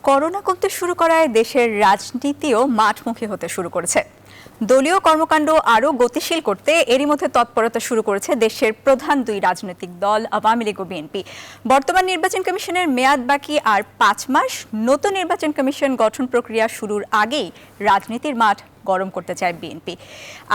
Corona কমতে শুরু করায় দেশের রাজনীতিও মাঠমুখী হতে শুরু করেছে। দলীয় কর্মকাণ্ড আরও গতিশীল করতে এরই মধ্যে তৎপরতা শুরু করেছে দেশের প্রধান দুই রাজনৈতিক দল আওয়ামী লীগ ও বিএনপি। বর্তমান নির্বাচন কমিশনের মেয়াদ বাকি আর ৫ মাস। নতুন নির্বাচন কমিশন গঠন প্রক্রিয়া শুরুর আগেই রাজনীতির মাঠ গরম করতে চায় বিএনপি।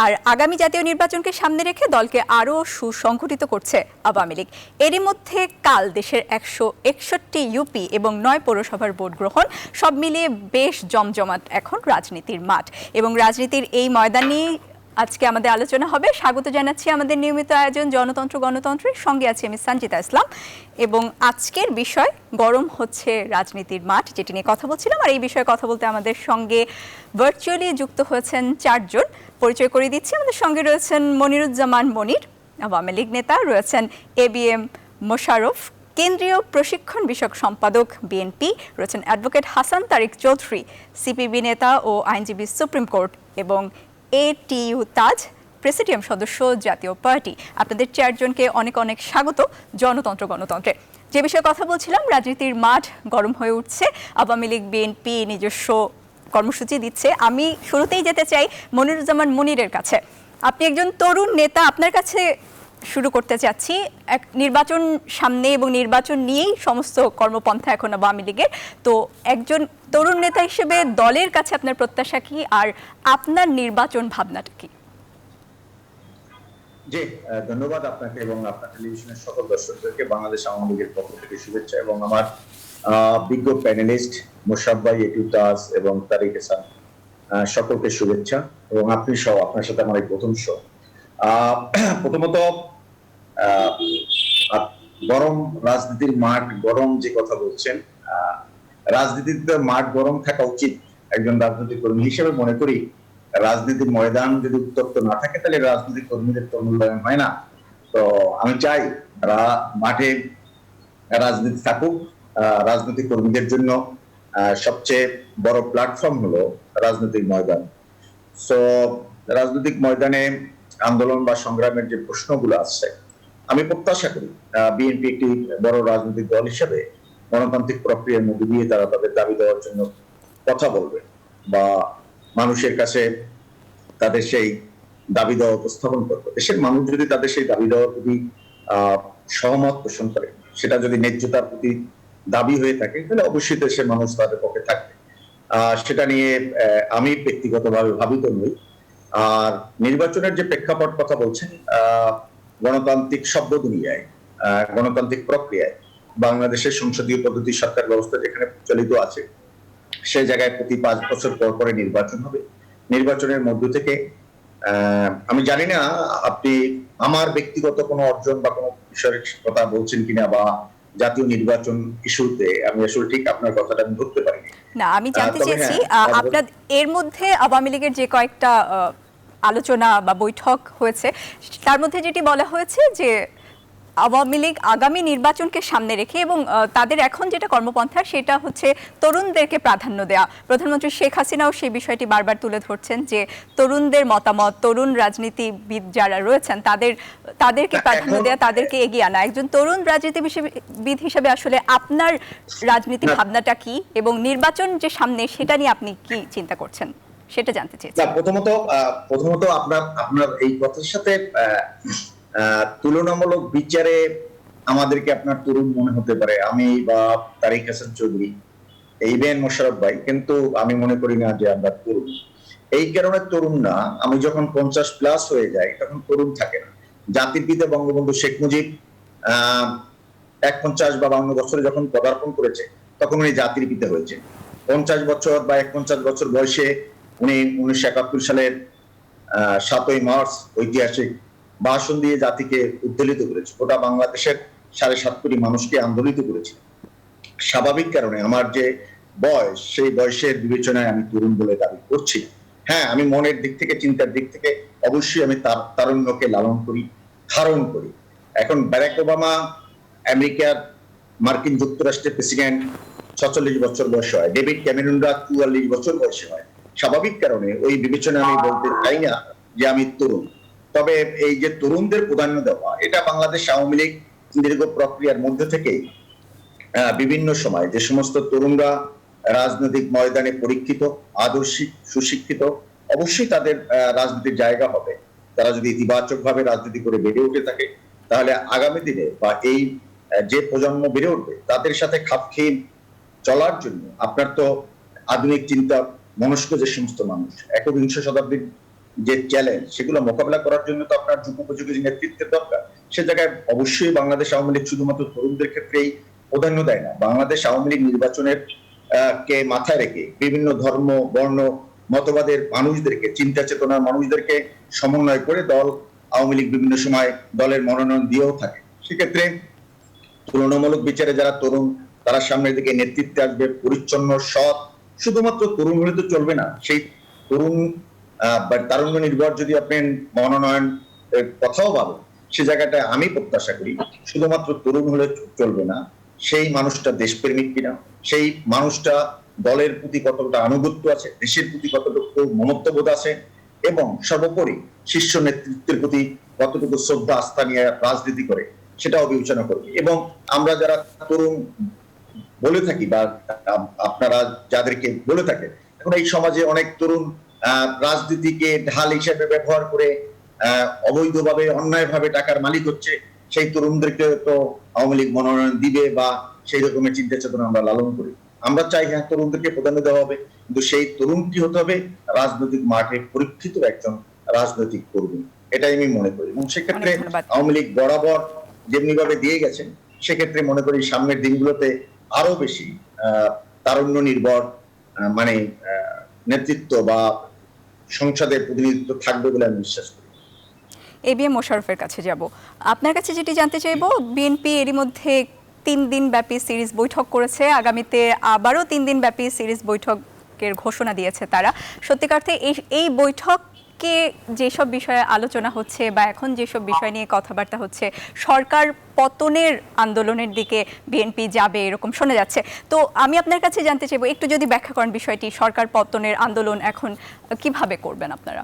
আর আগামী জাতীয় নির্বাচনকে সামনে রেখে দলকে আরও সুসংগঠিত করছে আওয়ামী লীগ। এরই মধ্যে কাল দেশের ১৬১ ইউপি এবং ৯ পৌরসভার ভোট গ্রহণ, সব মিলিয়ে বেশ জমজমাট এখন রাজনীতির মাঠ। এবং রাজনীতির এই ময়দান নিয়ে আজকে আমাদের আলোচনা হবে। স্বাগত জানাচ্ছি আমাদের নিয়মিত আয়োজন জনতন্ত্র গণতন্ত্রের সঙ্গে আছি আমি সঞ্জিতা ইসলাম। এবং আজকের বিষয় গরম হচ্ছে রাজনীতির মাঠ, যেটি নিয়ে কথা বলছিলাম। আর এই বিষয়ে কথা বলতে আমাদের সঙ্গে ভার্চুয়ালি যুক্ত হয়েছেন 4 জন। পরিচয় করিয়ে দিচ্ছি। আমাদের সঙ্গে রয়েছেন মনিরুজ্জামান মনির, আওয়ামী লীগ নেতা, রয়েছেন ABM মোশাররফ, কেন্দ্রীয় প্রশিক্ষণ বিষয়ক সম্পাদক বিএনপি, রয়েছেন অ্যাডভোকেট হাসান তারিক চৌধুরী, সিপিবি নেতা ও আইনজীবী সুপ্রিম কোর্ট, এবং ATU তাজ, প্রেসিডিয়াম সদস্য জাতীয় পার্টি। আপনাদের 4 জনকে অনেক অনেক স্বাগত জনতন্ত্র গণতন্ত্রে। যে বিষয়ে কথা বলছিলাম, রাজনীতির মাঠ গরম হয়ে উঠছে। আওয়ামী লীগ বিএনপি নিজস্ব কর্মসূচি দিচ্ছে। আমি শুরুতেই যেতে চাই মনিরুজ্জামান মনিরের কাছে। আপনি একজন তরুণ নেতা, আপনার কাছে শুরু করতে চাচ্ছি। এক নির্বাচন সামনে এবং নির্বাচন নিয়েই সমস্ত কর্মপন্থা এখন আওয়ামী লীগের। তো একজন তরুণ নেতা হিসেবে দলের কাছে আপনার প্রত্যাশা কি, আর আপনার নির্বাচন ভাবনাটা কি? জি, ধন্যবাদ আপনাকে এবং আপনার টেলিভিশনের সকল দর্শকদেরকে বাংলাদেশ আওয়ামী লীগের পক্ষ থেকে শুভেচ্ছা, এবং আমার বিজ্ঞ প্যানেলিস্ট মোশাররফ ভাই, এটিউ তাজ এবং তারিক হাসান সকলকে শুভেচ্ছা, এবং আপনি সহ, আপনার সাথে আমার এই প্রথম শো। প্রথমত গরম রাজনীতির মাঠ গরম যে কথা বলছেন, রাজনীতিতে মাঠ গরম থাকা উচিত। একজন রাজনৈতিক কর্মী হিসেবে মনে করি রাজনীতির ময়দান যদি উত্তপ্ত না থাকে তাহলে রাজনৈতিক কর্মীদের তো মূল্যায়ন হয় না। তো আমি চাই মাঠে রাজনীতি থাকুক। রাজনৈতিক কর্মীদের জন্য সবচেয়ে বড় প্ল্যাটফর্ম হলো রাজনৈতিক ময়দান। সো রাজনৈতিক ময়দানে আন্দোলন বা সংগ্রামের যে প্রশ্নগুলো আছে, আমি প্রত্যাশা করি বিএনপি একটি বড় রাজনৈতিক দল হিসেবে গণতান্ত্রিক প্রক্রিয়ার মধ্যে দিয়ে তারা তাদের দাবি দেওয়ার জন্য কথা বলবে, বা মানুষের কাছে তাদের সেই দাবি দেওয়া উপস্থাপন করবে। দেশের মানুষ যদি তাদের সেই দাবি দেওয়ার প্রতি সহমত পোষণ করে, সেটা যদি ন্যায্যতার প্রতি দাবি হয়ে থাকে, তাহলে অবশ্যই দেশের মানুষ তাদের পক্ষে থাকবে। সেটা নিয়ে আমি ব্যক্তিগতভাবে ভাবিত নই। আর নির্বাচনের যে প্রেক্ষাপট কথা বলছেন, গণতান্ত্রিক শব্দ দুনিয়ায়, গণতান্ত্রিক প্রক্রিয়ায় বাংলাদেশের সংসদীয় পদ্ধতি সরকার ব্যবস্থা যেখানে প্রচলিত আছে, সে জায়গায় প্রতি 5 বছর পর পরে নির্বাচন হবে। নির্বাচনের মধ্য থেকে আমি জানি না আপনি আমার ব্যক্তিগত কোনো অর্জন বা কোনো বিষয়ের কথা বলছেন কিনা, বা জাতীয় নির্বাচন ইস্যুতে আমি আসলে ঠিক আপনার কথাটা আমি ধরতে পারিনি। না, আমি জানতে চেয়েছি আপনার এর মধ্যে আওয়ামী লীগের যে কয়েকটা আলোচনা বা বৈঠক হয়েছে, তার মধ্যে যেটি বলা হয়েছে যে আওয়ামী লীগ আগামী নির্বাচনকে সামনে রেখে এবং তাদের এখন যেটা কর্মপন্থা সেটা হচ্ছে তরুণদেরকে প্রাধান্য দেওয়া। প্রধানমন্ত্রী শেখ হাসিনাও সেই বিষয়টি বারবার তুলে ধরছেন যে তরুণদের মতামত, তরুণ রাজনীতিবিদ যারা রয়েছেন তাদেরকে প্রাধান্য দেওয়া, তাদেরকে এগিয়ে আনা। একজন তরুণ রাজনীতিবিদ হিসেবে আসলে আপনার রাজনীতি ভাবনাটা কি, এবং নির্বাচন যে সামনে সেটা নিয়ে আপনি কি চিন্তা করছেন সেটা জানতে চেয়েছি। প্রথমত আপনার এই কথার সাথে তুলনামূলক বিচারে আমাদেরকে আপনার তরুণ মনে হতে পারে, আমি বা তারিক হাসান চৌধুরী, ABM মোশাররফ ভাই, কিন্তু আমি মনে করি না যে আমরা তরুণ। এই কারণে তরুণ না, আমি যখন 50+ হয়ে যাই তখন তরুণ থাকে না। জাতির পিতা বঙ্গবন্ধু শেখ মুজিব 51 বা 52 বছরে যখন পদার্পণ করেছে তখন উনি জাতির পিতা হয়েছে। 50 বছর বা 51 বছর বয়সে উনি 1971 সালের 7ই মার্চ ঐতিহাসিক ভাষণ দিয়ে জাতিকে উদ্বেলিত করেছে, গোটা বাংলাদেশের 7.5 কোটি মানুষকে আন্দোলিত করেছে। স্বাভাবিক কারণে আমার যে বয়স, সেই বয়সের বিবেচনায় আমি তরুণ বলে দাবি করছি। হ্যাঁ, আমি মনের দিক থেকে, চিন্তার দিক থেকে অবশ্যই আমি তারুণ্যকে লালন করি, ধারণ করি। এখন বারাক ওবামা আমেরিকার মার্কিন যুক্তরাষ্ট্রের প্রেসিডেন্ট 46 বছর বয়সে হয়, ডেভিড ক্যামেরনরা 44 বছর বয়সে হয়। স্বাভাবিক কারণে ওই বিবেচনা আমি বলতে চাই না যে আমি তরুণ। তবে এই যে তরুণদের প্রাধান্য দেওয়া, এটা বাংলাদেশ আওয়ামী লীগ দীর্ঘ প্রক্রিয়ার মধ্যে থেকে বিভিন্ন সময় যে সমস্ত তরুণরা রাজনৈতিক ময়দানে পরীক্ষিত, আদর্শিক, সুশিক্ষিত, অবশ্যই তাদের রাজনীতির জায়গা হবে। তারা যদি ইতিবাচক ভাবে রাজনীতি করে বেড়ে উঠে থাকে, তাহলে আগামী দিনে বা এই যে প্রজন্ম বেড়ে উঠবে তাদের সাথে খাপ খেয়ে চলার জন্য আপনার তো আধুনিক চিন্তা মনস্ক যে সমস্ত মানুষ, একবিংশ শতাব্দীর যে চ্যালেঞ্জ, সেগুলো মোকাবেলা করার জন্য তো আপনার যুগোপযোগী নেতৃত্বের দরকার। সে জায়গায় অবশ্যই বাংলাদেশ আওয়ামী লীগ শুধুমাত্র তরুণদের ক্ষেত্রেই প্রাধান্য দেয় না। বাংলাদেশ আওয়ামী লীগ নির্বাচনের কে মাথায় রেখে বিভিন্ন ধর্ম, বর্ণ, মতবাদের মানুষদেরকে, চিন্তা চেতনার মানুষদেরকে সমন্বয় করে দল আওয়ামী লীগ বিভিন্ন সময় দলের মনোনয়ন দিয়েও থাকে। সেক্ষেত্রে তুলনামূলক বিচারে যারা তরুণ, তারা সামনের দিকে নেতৃত্বে আসবে, পরিচ্ছন্ন, সৎ। শুধুমাত্র তরুণ হলে তো চলবে না। সেই তরুণ বা তারুণ্য নির্ভর যদি আপনি মনোনয়ন কথাও ভাবেন, সে জায়গাটায় আমি প্রত্যাশা করি শুধুমাত্র তরুণ হলে চলবে না। সেই মানুষটা দেশপ্রেমিক কিনা, সেই মানুষটা দলের প্রতি কতটা আনুগত্য আছে, দেশের প্রতি কতটুকু মমত্ববোধ আছে, এবং সর্বোপরি শীর্ষ নেতৃত্বের প্রতি কতটুকু শ্রদ্ধা আস্থা নিয়ে রাজনীতি করে, সেটাও বিবেচনা করবে। এবং আমরা যারা তরুণ বলে থাকি বা আপনারা যাদেরকে বলে থাকেন, এখন এই সমাজে অনেক তরুণ রাজনীতিকে ঢাল হিসেবে ব্যবহার করে অবৈধভাবে, অন্যায়ভাবে টাকার মালিক হচ্ছে। সেই তরুণদেরকে তো আওয়ামী লীগ মনোনয়ন দিবে বা সেই রকমের চিন্তা চেতনা আমরা লালন করি। আমরা চাই হ্যাঁ, তরুণদেরকে প্রাধান্য দেওয়া হবে, কিন্তু সেই তরুণটি হতে হবে রাজনৈতিক মাঠে পরীক্ষিত একজন রাজনৈতিক কর্মী। এটাই আমি মনে করি। এবং সেক্ষেত্রে আওয়ামী লীগ বরাবর যেমনি ভাবে দিয়ে গেছেন, সেক্ষেত্রে মনে করি সামনের দিনগুলোতে আরো বেশি তারুণ্য নির্ভর মানে নেতৃত্ব বা সংসদের প্রতিনিধিত্ব থাকবে বলে আমি বিশ্বাস করি। এবিএম মোশাররফের কাছে যাব। আপনার কাছে যেটি জানতে চাইবো, বিএনপি এরই মধ্যে 3 দিন ব্যাপী সিরিজ বৈঠক করেছে, আগামীতে আবারও 3 দিন ব্যাপী সিরিজ বৈঠকের ঘোষণা দিয়েছে তারা। সত্যিকার অর্থে এই বৈঠকে যেসব বিষয়ে আলোচনা হচ্ছে বা এখন যেসব বিষয় নিয়ে কথাবার্তা হচ্ছে, সরকার পতনের আন্দোলনের দিকে বিএনপি যাবে এরকম শোনা যাচ্ছে। তো আমি আপনার কাছে জানতে চাইবো, একটু যদি ব্যাখ্যা করেন বিষয়টি, সরকার পতনের আন্দোলন এখন কিভাবে করবেন আপনারা?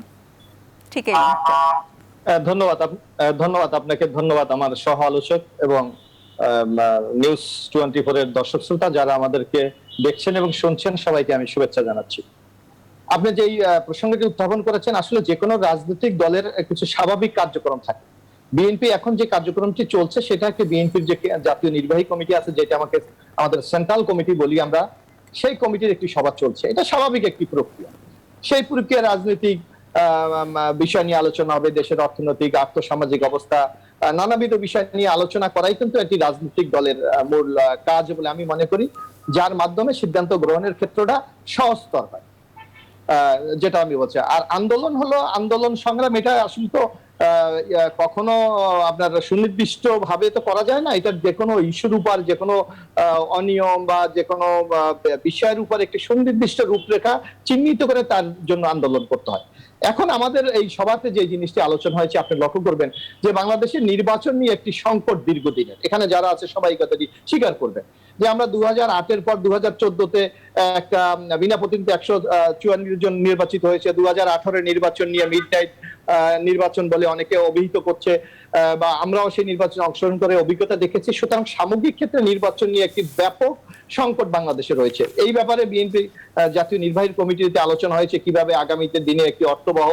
ঠিক এই মুহূর্তে। ধন্যবাদ আপনাকে, ধন্যবাদ আমার সহ আলোচক এবং নিউজ 24 এর দর্শক শ্রোতা যারা আমাদেরকে দেখছেন এবং শুনছেন, সবাইকে আমি শুভেচ্ছা জানাচ্ছি। আপনি যেই প্রসঙ্গটি উত্থাপন করেছেন, আসলে যে কোনো রাজনৈতিক দলের কিছু স্বাভাবিক কার্যক্রম থাকে। বিএনপি এখন যে কার্যক্রমটি চলছে সেটা একটা বিএনপির যে জাতীয় নির্বাহী কমিটি আছে, যেটা আমাদের সেন্ট্রাল কমিটি বলি আমরা, সেই কমিটির একটি সভা চলছে। এটা স্বাভাবিক একটি প্রক্রিয়া। সেই প্রক্রিয়া রাজনৈতিক বিষয় নিয়ে আলোচনা হবে, দেশের অর্থনৈতিক, আর্থসামাজিক অবস্থা, নানাবিধ বিষয় নিয়ে আলোচনা করাই কিন্তু একটি রাজনৈতিক দলের মূল কাজ বলে আমি মনে করি, যার মাধ্যমে সিদ্ধান্ত গ্রহণের ক্ষেত্রটা সহজতর হয়, যেটা আমি বলছি। আর আন্দোলন হলো আন্দোলন সংগ্রাম, এটা আসলে তো কখনো আপনার সুনির্দিষ্ট ভাবে তো করা যায় না। এটা যে কোনো ইস্যুর উপর, যে কোনো অনিয়ম বা যে কোনো বিষয়ের উপর একটি সুনির্দিষ্ট রূপরেখা চিহ্নিত করে তার জন্য আন্দোলন করতে হয়। এখন আমাদের এই সভাতে যে জিনিসটি আলোচনা হয়েছে, আপনি লক্ষ্য করবেন যে বাংলাদেশের নির্বাচন নিয়ে একটি সংকট দীর্ঘদিনের। এখানে যারা আছে সবাই কথাটি স্বীকার করবেন যে আমরা 2008-এর পর 2014-তে একটা বিনা প্রতিনিধিত্বে 154 জন নির্বাচিত হয়েছে। 2018-এর নির্বাচন নিয়ে মিডনাইট নির্বাচন বলে অনেকে অভিহিত করছে, বা আমরাও সেই নির্বাচনে অংশগ্রহণ করে অভিজ্ঞতা দেখেছি। সুতরাং সামগ্রিক ক্ষেত্রে নির্বাচন নিয়ে একটি ব্যাপক সংকট বাংলাদেশে রয়েছে। এই ব্যাপারে বিএনপি জাতীয় নির্বাহী কমিটিতে আলোচনা হয়েছে কিভাবে আগামীতে দিনে একটি অর্থবহ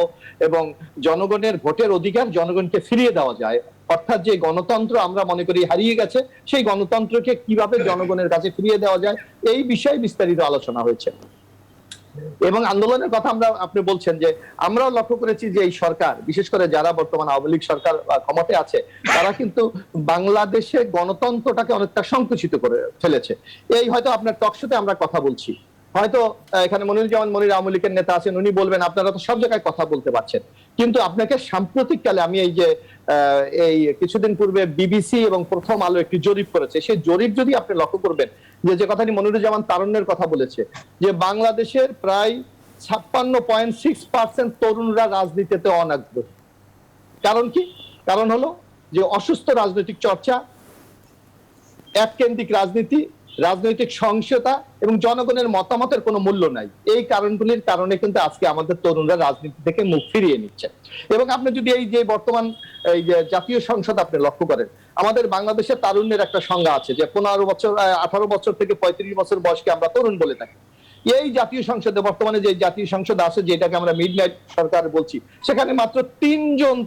এবং জনগণের ভোটের অধিকার জনগণকে ফিরিয়ে দেওয়া যায়, অর্থাৎ যে গণতন্ত্র আমরা মনে করি হারিয়ে গেছে, সেই গণতন্ত্রকে কিভাবে জনগণের কাছে ফিরিয়ে দেওয়া যায়, এই বিষয়ে বিস্তারিত আলোচনা হয়েছে। এবং আন্দোলনের কথা আপনি বলছেন যে আমরাও লক্ষ্য করেছি যে এই সরকার, বিশেষ করে যারা বর্তমান আওয়ামী লীগ সরকার ক্ষমতায় আছে, তারা কিন্তু বাংলাদেশে গণতন্ত্রটাকে অনেকটা সংকুচিত করে ফেলেছে। এই হয়তো আপনার টকশোতে আমরা কথা বলছি, হয়তো এখানে মনিরুজ্জামান মনির আওয়ামী লীগের নেতা আছেন, উনি বলবেন আপনারা তো সব জায়গায় কথা বলতে পারছেন, কিন্তু আপনাকে সাম্প্রতিককালে আমি এই কিছুদিন পূর্বে বিবিসি এবং প্রথম আলো একটি জরিপ করেছে, সেই জরিপ যদি আপনি লক্ষ্য করবেন যে কথাটি মনিরুজ্জামান তারুণ্যের কথা বলেছে, যে বাংলাদেশের প্রায় 56.6% তরুণরা রাজনীতিতে অনাগ্রহী। কারণ কি? কারণ হলো যে অসুস্থ রাজনৈতিক চর্চা, এককেন্দ্রিক রাজনীতি, রাজনৈতিক সহিংসতা এবং জনগণের মতামতের কোনো মূল্য নাই। এই কারণগুলির কারণে কিন্তু আজকে আমাদের তরুণরা রাজনীতি থেকে মুখ ফিরিয়ে নিচ্ছে। এবং আপনি যদি এই যে বর্তমান এই যে জাতীয় সংসদ আপনি লক্ষ্য করেন, আমাদের বাংলাদেশের তারুণ্যের একটা সংজ্ঞা আছে যে 15 বছর 18 বছর থেকে 35 বছর বয়সকে আমরা তরুণ বলে থাকি। এই জাতীয় সংসদে বর্তমানে যে জাতীয় সংসদ আছে, যেটাকে আমরা মিডনাইট সরকার বলছি, সেখানে মাত্র 3 জন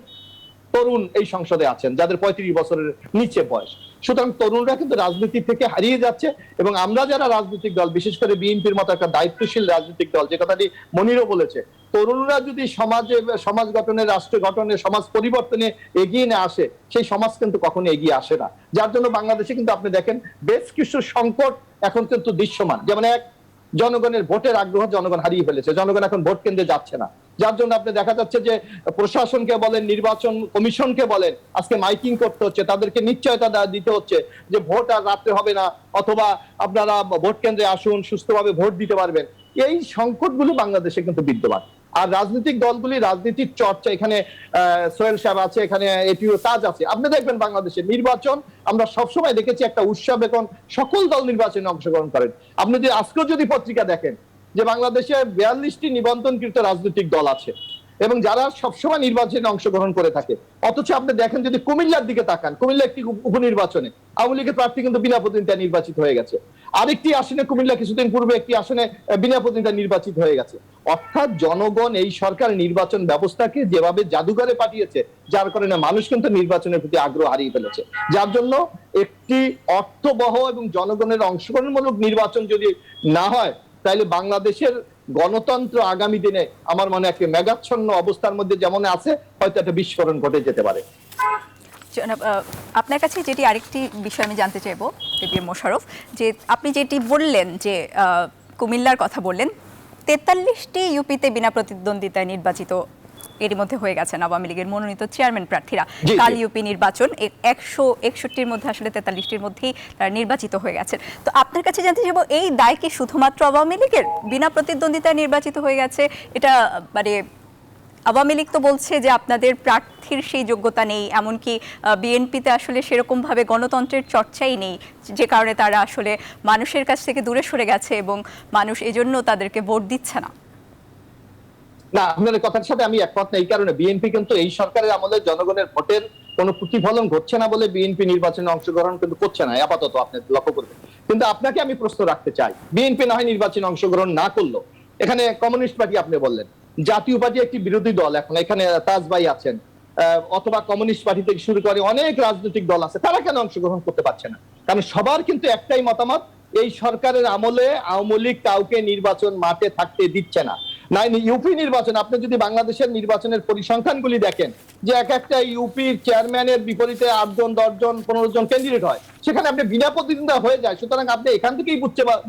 তরুণ এই সংসদে আছেন যাদের 35 বছরের নিচে বয়স। সুতরাং তরুণরা কিন্তু রাজনীতি থেকে হারিয়ে যাচ্ছে, এবং আমরা যারা রাজনৈতিক দল, বিশেষ করে বিএনপির মতো একটা দায়িত্বশীল রাজনৈতিক দল, যে কথাটি মনিরও বলেছে, তরুণরা যদি সমাজ গঠনে, রাষ্ট্র গঠনে, সমাজ পরিবর্তনে এগিয়ে না আসে, সেই সমাজ কিন্তু কখনো এগিয়ে আসে না। যার জন্য বাংলাদেশে কিন্তু আপনি দেখেন বেশ কিছু সংকট এখন কিন্তু দৃশ্যমান। যেমন এক, জনগণের ভোটের আগ্রহ জনগণ হারিয়ে ফেলেছে, জনগণ এখন ভোট কেন্দ্রে যাচ্ছে না। যার জন্য আপনি দেখা যাচ্ছে যে প্রশাসনকে বলেন, নির্বাচন কমিশনকে বলেন, আজকে মাইকিং করতে হচ্ছে, তাদেরকে নিশ্চয়তা দিতে হচ্ছে যে ভোট আর রাত্রে হবে না, অথবা আপনারা ভোট কেন্দ্রে আসুন, সুস্থভাবে ভোট দিতে পারবেন। এই সংকটগুলো বাংলাদেশে কিন্তু বিদ্যমান। আর রাজনৈতিক দলগুলি, রাজনীতির চর্চা, এখানে সোহেল সাহেব আছে, এখানে এটিও তাজ আছে। আপনি দেখবেন বাংলাদেশের নির্বাচন আমরা সবসময় দেখেছি একটা উৎসব, এখন সকল দল নির্বাচনে অংশগ্রহণ করেন। আপনি যদি আজকেও যদি পত্রিকা দেখেন যে বাংলাদেশে 42টি নিবন্ধনকৃত রাজনৈতিক দল আছে এবং যারা সবসময় নির্বাচনে অংশগ্রহণ করে থাকে। অথচ আপনি দেখেন যদি কুমিল্লার দিকে তাকান, কুমিল্লা একটি উপনির্বাচনে আওয়ামী লীগের প্রার্থী কিন্তু বিনা প্রতিদ্বন্দ্বিতায় নির্বাচিত হয়ে গেছে। আরেকটি আসনে কুমিল্লা কিছুদিন পূর্বে একটি আসনে বিনা প্রতিদ্বন্দ্বিতায় নির্বাচিত হয়ে গেছে। অর্থাৎ জনগণ এই সরকার নির্বাচন ব্যবস্থাকে যেভাবে জাদুঘরে পাঠিয়েছে, যার কারণে মানুষ কিন্তু নির্বাচনের প্রতি আগ্রহ হারিয়ে ফেলেছে। যার জন্য একটি অর্থবহ এবং জনগণের অংশগ্রহণমূলক নির্বাচন যদি না হয়, তাহলে বাংলাদেশের গণতন্ত্র আগামী দিনে আমার মনে হয় একটা মেঘাচ্ছন্ন অবস্থার মধ্যে যেমন আছে, হয়তো একটা বিস্ফোরণ ঘটে যেতে পারে। আপনার কাছে যেটি আরেকটি বিষয় আমি জানতে চাইবো এবিএম মোশাররফ, যে আপনি যেটি বললেন যে কুমিল্লার কথা বললেন, 43টি ইউপিতে বিনা প্রতিদ্বন্দ্বিতায় নির্বাচিত এরই মধ্যে হয়ে গেছেন আওয়ামী লীগের মনোনীত চেয়ারম্যান প্রার্থীরা। কাল ইউপি নির্বাচন 161-র মধ্যে আসলে 43টির মধ্যেই তারা নির্বাচিত হয়ে গেছেন। তো আপনার কাছে জানতে চাইবো, এই দায় কি শুধুমাত্র আওয়ামী লীগের? বিনা প্রতিদ্বন্দ্বিতায় নির্বাচিত হয়ে গেছে, এটা মানে আওয়ামী লীগ তো বলছে যে আপনাদের প্রার্থীর সেই যোগ্যতা নেই, এমনকি বিএনপিতে আসলে সেরকমভাবে গণতন্ত্রের চর্চাই নেই, যে কারণে তারা আসলে মানুষের কাছ থেকে দূরে সরে গেছে এবং মানুষ এজন্য তাদেরকে ভোট দিচ্ছে না। না, আপনার কথার সাথে আমি একমত না। এই কারণে বিএনপি কিন্তু এই সরকারের আমলে জনগণের ভোটের কোনো প্রতিফলন ঘটছে না বলে বিএনপি নির্বাচনে অংশগ্রহণ কিন্তু করছে না আপাতত, আপনি লক্ষ্য করবেন। কিন্তু আপনাকে আমি প্রশ্ন রাখতে চাই, বিএনপি না হয় নির্বাচনে অংশগ্রহণ না করলো, এখানে কমিউনিস্ট পার্টি আপনি বললেন, জাতীয় পার্টি একটি বিরোধী দল, এখন এখানে তাজ ভাই আছেন, অথবা কমিউনিস্ট পার্টি থেকে শুরু করে অনেক রাজনৈতিক দল আছে, তারা কেন অংশগ্রহণ করতে পারছে না? কারণ সবার কিন্তু একটাই মতামত, এই সরকারের আমলে আওয়ামী লীগ কাউকে নির্বাচন মাঠে থাকতে দিচ্ছে না। না, ইউপি নির্বাচন আপনি যদি বাংলাদেশের নির্বাচনের পরিসংখ্যানগুলি দেখেন, যে এক একটা ইউপির চেয়ারম্যানের বিপরীতে 8 জন 10 জন 15 জন ক্যান্ডিডেট হয়, সেখানে আপনি বিনা প্রতিদ্বন্দ্বিতা হয়ে যায়। সুতরাং আপনি এখান থেকেই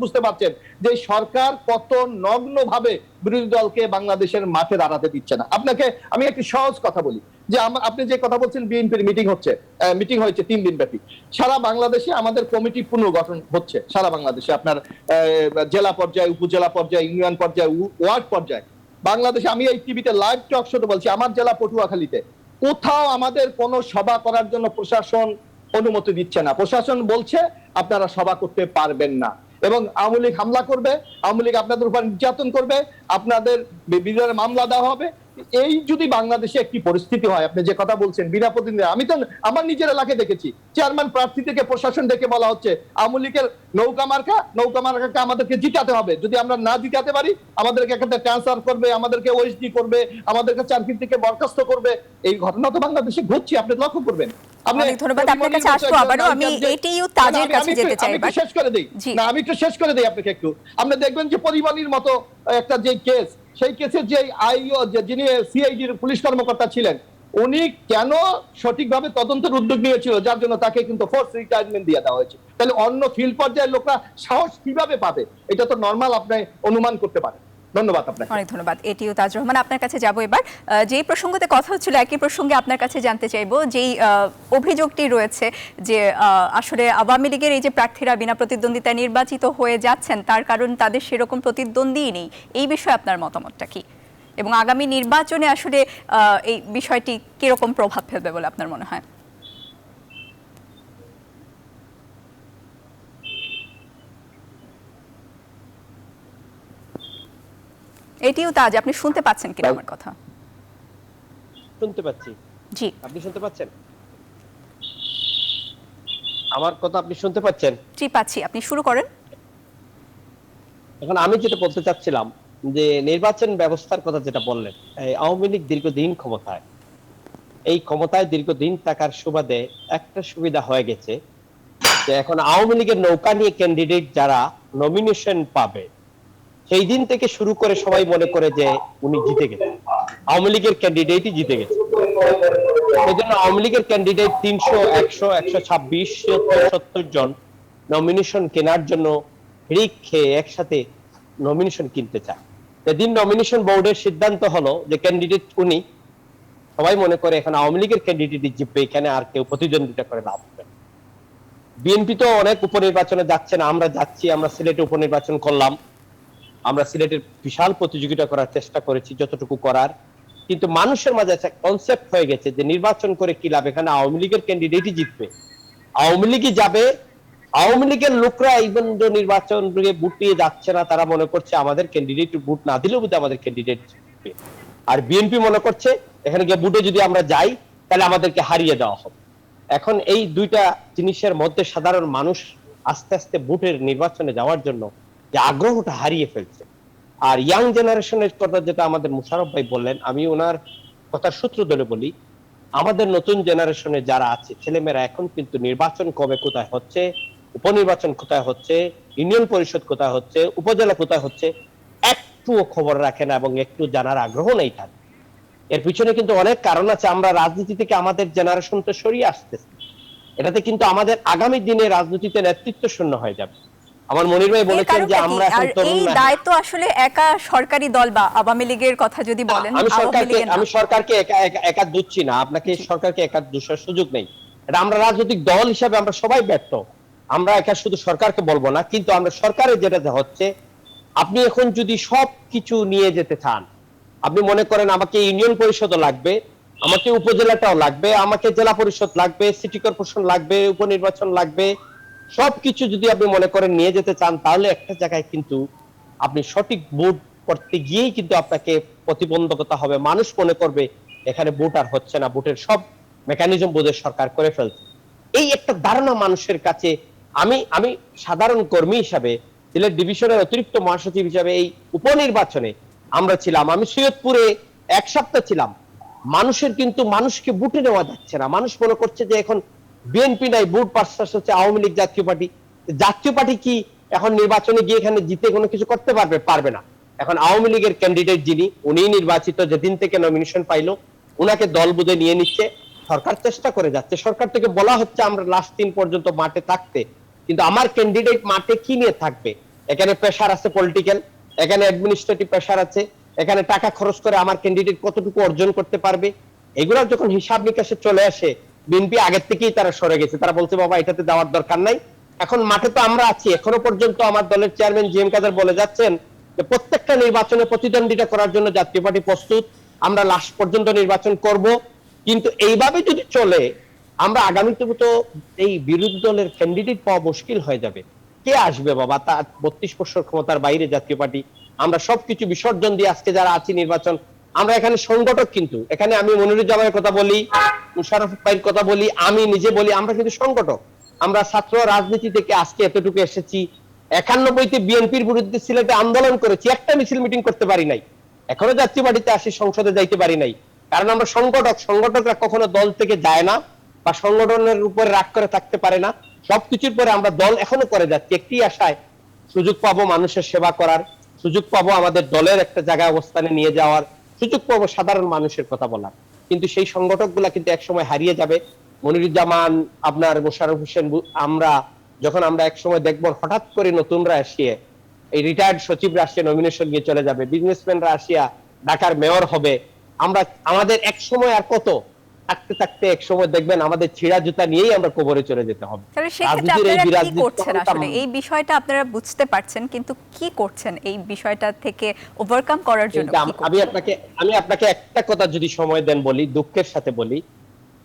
বুঝতে পারছেন যে সরকার কত নগ্নভাবে বিরোধী দলকে বাংলাদেশের মাঠে দাঁড়াতে দিচ্ছে না। আপনাকে আমি একটি সহজ কথা বলি, যে আপনি যে কথা বলছেন বিএনপির মিটিং হয়েছে 3 দিন ব্যাপী, সারা বাংলাদেশে আমাদের কমিটি পুনর্গঠন হচ্ছে, সারা বাংলাদেশে আপনার জেলা পর্যায়ে, উপজেলা পর্যায়ে, ইউনিয়ন পর্যায়ে, ওয়ার্ড পর্যায়ে বাংলাদেশে। আমি এই টিভিতে লাইভ টক শোতে বলছি, আমার জেলা পটুয়াখালীতে কোথাও আমাদের কোনো সভা করার জন্য প্রশাসন অনুমতি দিচ্ছে না। প্রশাসন বলছে আপনারা সভা করতে পারবেন না, এবং আওয়ামী লীগ হামলা করবে, আওয়ামী লীগ আপনাদের উপর নির্যাতন করবে, আপনাদের বিরুদ্ধে মামলা দেওয়া হবে। এই যদি বাংলাদেশে একটি পরিস্থিতি হয়, আপনি যে কথা বলছেন বিনা প্রতিদ্বন্দ্বী, আমি তো আমার নিজের এলাকায় দেখেছি চেয়ারম্যান প্রার্থী থেকে প্রশাসন ডেকে বলা হচ্ছে আওয়ামী লীগের নৌকা মার্কাকে আমাদেরকে জিতাতে হবে, যদি আমরা না জিতাতে পারি আমাদেরকে এখানে ট্রান্সফার করবে, আমাদেরকে ওএসডি করবে, আমাদেরকে চাকরি থেকে বরখাস্ত করবে। এই ঘটনা তো বাংলাদেশে ঘটছে, আপনি লক্ষ্য করবেন। অনেক ধন্যবাদ। আপনার কাছে আসবো আবারও, আমি এটিইউ তাজের কাছে যেতে চাই। আমি শেষ করে দেই না, আমি একটু শেষ করে দেই আপনাকে একটু। আপনি দেখবেন যে পরিবারের মতো একটা যে কেস, সেই কেসে যে আইও, যিনি সিআইডির পুলিশ কর্মকর্তা ছিলেন, উনি কেন সঠিকভাবে তদন্তের উদ্যোগ নিয়েছিল, যার জন্য তাকে কিন্তু ফোর্স রিটায়ারমেন্ট দিয়ে দেওয়া হয়েছে। তাহলে অন্য ফিল্ড পর্যায়ের লোকরা সাহস কিভাবে পাবে? এটা তো নরমাল আপনি অনুমান করতে পারেন। ধন্যবাদ আপনাকে। অনেক ধন্যবাদ। এটিইউ তাজ রহমান, আপনার কাছে যাব এবার। যেই প্রসঙ্গতে কথা হচ্ছিল, একই প্রসঙ্গে আপনার কাছে জানতে চাইবো, যেই অভিযোগটি রয়েছে যে আসলে আওয়ামী লীগের এই যে প্রার্থীরা বিনা প্রতিদ্বন্দ্বিতায় নির্বাচিত হয়ে যাচ্ছেন, তার কারণ তাদের সেরকম প্রতিদ্বন্দ্বী নেই, এই বিষয়ে আপনার মতামতটা কি, এবং আগামী নির্বাচনে আসলে এই বিষয়টি কিরকম প্রভাব ফেলবে বলে আপনার মনে হয়? এটিইউ তাজ, আপনি শুনতে পাচ্ছেন কিনা আমার কথা? শুনতে পাচ্ছি। জি, আপনি শুনতে পাচ্ছেন আমার কথা? আপনি শুনতে পাচ্ছেন? জি পাচ্ছি, আপনি শুরু করেন। এখন আমি যেটা বলতে চাচ্ছিলাম যে নির্বাচন ব্যবস্থার কথা যেটা বললেন, এই আওয়ামী লীগ দীর্ঘদিন ক্ষমতায়, এই ক্ষমতায় দীর্ঘদিন থাকার সুবাদে একটা সুবিধা হয়ে গেছে যে এখন আওয়ামী লীগের নৌকা নিয়ে ক্যান্ডিডেট যারা নমিনেশন পাবে সেই দিন থেকে শুরু করে সবাই মনে করে যে উনি জিতে গেছে, আওয়ামী লীগের ক্যান্ডিডেটই জিতে গেছে। সেই জন্য আওয়ামী লীগের ক্যান্ডিডেট 300, 100, 126, 70 জন নমিনেশন কেনার জন্য হিড়িক খেয়ে একসাথে নমিনেশন কিনতে চায়। সেদিন নমিনেশন বোর্ডের সিদ্ধান্ত হলো যে ক্যান্ডিডেট উনি, সবাই মনে করে এখন আওয়ামী লীগের ক্যান্ডিডেটই জিতবে, এখানে আর কেউ প্রতিদ্বন্দ্বিতা করে লাভ হবে। বিএনপি তো অনেক উপনির্বাচনে যাচ্ছে না, আমরা যাচ্ছি, আমরা সিলেটে উপনির্বাচন করলাম, আমরা সিলেটের বিশাল প্রতিযোগিতা করার চেষ্টা করেছি যতটুকু করার, কিন্তু মানুষের মাঝে একটা কনসেপ্ট হয়ে গেছে যে নির্বাচন করে কি লাভ, এখানে আওয়ামী লীগের ক্যান্ডিডেটই জিতবে, আওয়ামী লীগই যাবে। আওয়ামী লীগের লোকরা ইভেন নির্বাচন ভোট দিয়ে যাচ্ছে না, তারা মনে করছে আমাদের ক্যান্ডিডেট ভোট না দিলেও বোধহয় আমাদের ক্যান্ডিডেট জিতবে। আর বিএনপি মনে করছে এখানে গিয়ে ভোটে যদি আমরা যাই তাহলে আমাদেরকে হারিয়ে দেওয়া হবে। এখন এই দুইটা জিনিসের মধ্যে সাধারণ মানুষ আস্তে আস্তে ভোটের নির্বাচনে যাওয়ার জন্য যে আগ্রহটা হারিয়ে ফেলছে। আর ইয়াং জেনারেশনের কথা যেটা আমাদের মুশারফ ভাই বললেন, আমি ওনার কথার সূত্র ধরে বলি, আমাদের নতুন জেনারেশনে যারা আছে ছেলেমেয়েরা এখন কিন্তু নির্বাচন কবে কোথায় হচ্ছে, উপনির্বাচন কোথায় হচ্ছে, ইউনিয়ন পরিষদ কোথায় হচ্ছে, উপজেলা কোথায় হচ্ছে, একটুও খবর রাখে না এবং একটু জানার আগ্রহ নেই তার। এর পিছনে কিন্তু অনেক কারণ আছে। আমরা রাজনীতি থেকে আমাদের জেনারেশন তো সরিয়ে আসতেছি, এটাতে কিন্তু আমাদের আগামী দিনে রাজনীতিতে নেতৃত্ব শূন্য হয়ে যাবে। আমার মনির ভাই বলেছেন যে আমরা এখন তরুণ, এই দায়িত্ব আসলে একা সরকারি দল বা আওয়ামী লীগের কথা যদি বলেন, আমি সরকারকে একা দুচ্ছি না, আপনাকে সরকারকে একা দোষার সুযোগ নেই। এটা আমরা রাজনৈতিক দল হিসাবে আমরা সবাই ব্যর্থ, আমরা একা শুধু সরকারকে বলবো না, কিন্তু আমরা সরকারের যেটা হচ্ছে, আপনি এখন যদি সবকিছু নিয়ে যেতে চান, আপনি মনে করেন আমাকে ইউনিয়ন পরিষদও লাগবে, আমাকে উপজেলাটাও লাগবে, আমাকে জেলা পরিষদ লাগবে, সিটি কর্পোরেশন লাগবে, উপনির্বাচন লাগবে, সবকিছু যদি আপনি মনে করেন নিয়ে যেতে চান, তাহলে একটা জায়গায় কিন্তু আপনি সঠিক ভোট করতে গিয়েই কিন্তু আপনাকে প্রতিবন্ধকতা হবে। মানুষ মনে করবে এখানে ভোট আর হচ্ছে না, ভোটের সব মেকানিজম বোধহয় সরকার করে ফেলছে। এই একটা ধারণা মানুষের কাছে, আমি সাধারণ কর্মী হিসাবে সিলেট ডিভিশনের অতিরিক্ত মহাসচিব হিসাবে এই উপনির্বাচনে আমরা ছিলাম, আমি সৈয়দপুরে 1 সপ্তাহ ছিলাম। মানুষের কিন্তু মানুষকে ভোটে নেওয়া যাচ্ছে না, মানুষ মনে করছে যে এখন বিএনপি নাই, ভোট পাস হচ্ছে আওয়ামী লীগ, জাতীয় পার্টি। জাতীয় পার্টি কি এখন নির্বাচনে গিয়ে এখানে জিতে কোনো কিছু করতে পারবে? পারবে না। এখন আওয়ামী লীগের ক্যান্ডিডেট যিনি, উনি নির্বাচিত, যেদিন থেকে নমিনেশন পাইলো উনাকে দল বুঝে নিয়ে নিচ্ছে। সরকার চেষ্টা করে যাচ্ছে, সরকার থেকে বলা হচ্ছে আমরা লাস্ট দিন পর্যন্ত মাঠে থাকতে, কিন্তু আমার ক্যান্ডিডেট মাঠে কি নিয়ে থাকবে? এখানে প্রেসার আছে পলিটিক্যাল, এখানে অ্যাডমিনিস্ট্রেটিভ প্রেসার আছে, এখানে টাকা খরচ করে আমার ক্যান্ডিডেট কতটুকু অর্জন করতে পারবে, এগুলো যখন হিসাব নিকাশে চলে আসে, বিএনপি আগের থেকেই তারা সরে গেছে, তারা বলছে বাবা এটাতে দেওয়ার দরকার নাই। এখন মাঠে তো আমরা আছি, এখনো পর্যন্ত আমার দলের চেয়ারম্যান জি এম কাদের বলে যাচ্ছেন যে প্রত্যেকটা নির্বাচনে প্রতিদ্বন্দ্বিতা করার জন্য জাতীয় পার্টি প্রস্তুত, আমরা লাস্ট পর্যন্ত নির্বাচন করব। কিন্তু এইভাবে যদি চলে, আমরা আগামীতে তো এই বিরোধী দলের ক্যান্ডিডেট পাওয়া মুশকিল হয়ে যাবে। কে আসবে বাবা? তা 32 বছর ক্ষমতার বাইরে জাতীয় পার্টি, আমরা সবকিছু বিসর্জন দিয়ে আজকে যারা আছি নির্বাচন, আমরা এখানে সংগঠক, কিন্তু এখানে আমি মনিরুজ্জামানের কথা বলি, মুশারফ ভাইয়ের কথা বলি, আমি নিজে বলি, আমরা কিন্তু সংগঠক। আমরা ছাত্র রাজনীতি থেকে আজকে এতটুকু এসেছি। 91-তে বিএনপির বিরুদ্ধে সিলেটে আন্দোলন করেছি, একটা মিছিল মিটিং করতে পারি নাই, এখনো জাতীয় পার্টিতে আসি, সংসদে যাইতে পারি নাই, কারণ আমরা সংগঠক। সংগঠকরা কখনো দল থেকে যায় না বা সংগঠনের উপরে রাগ করে থাকতে পারে না, সবকিছুর পরে আমরা দল এখনো করে যাচ্ছি, একটি আশায় সুযোগ পাবো মানুষের সেবা করার, সুযোগ পাবো আমাদের দলের একটা জায়গায় অবস্থানে নিয়ে যাওয়ার, সুযোগ পাবো সাধারণ মানুষের কথা বলার। কিন্তু সেই সংগঠক গুলা কিন্তু একসময় হারিয়ে যাবে। মনিরুজ্জামান, আপনার মোশাররফ হোসেন, যখন আমরা একসময় দেখবো হঠাৎ করে নতুনরা আসিয়ে, এই রিটায়ার্ড সচিবরা আসিয়ে নমিনেশন নিয়ে চলে যাবে, বিজনেসম্যানরা আসিয়া ঢাকার মেয়র হবে, আমরা আমাদের এক সময় আর কত থাকতে থাকতে এক সময় দেখবেন আমাদের ছিঁড়া জুতা নিয়েই আমরা কবরে চলে যেতে হবে। তাহলে সেক্ষেত্রে আপনারা কি করছেন? আসলে এই বিষয়টা আপনারা বুঝতে পারছেন, কিন্তু কি করছেন এই বিষয়টা থেকে ওভারকাম করার জন্য? আমি আপনাকে একটা কথা যদি সময় দেন বলি, দুঃখের সাথে বলি,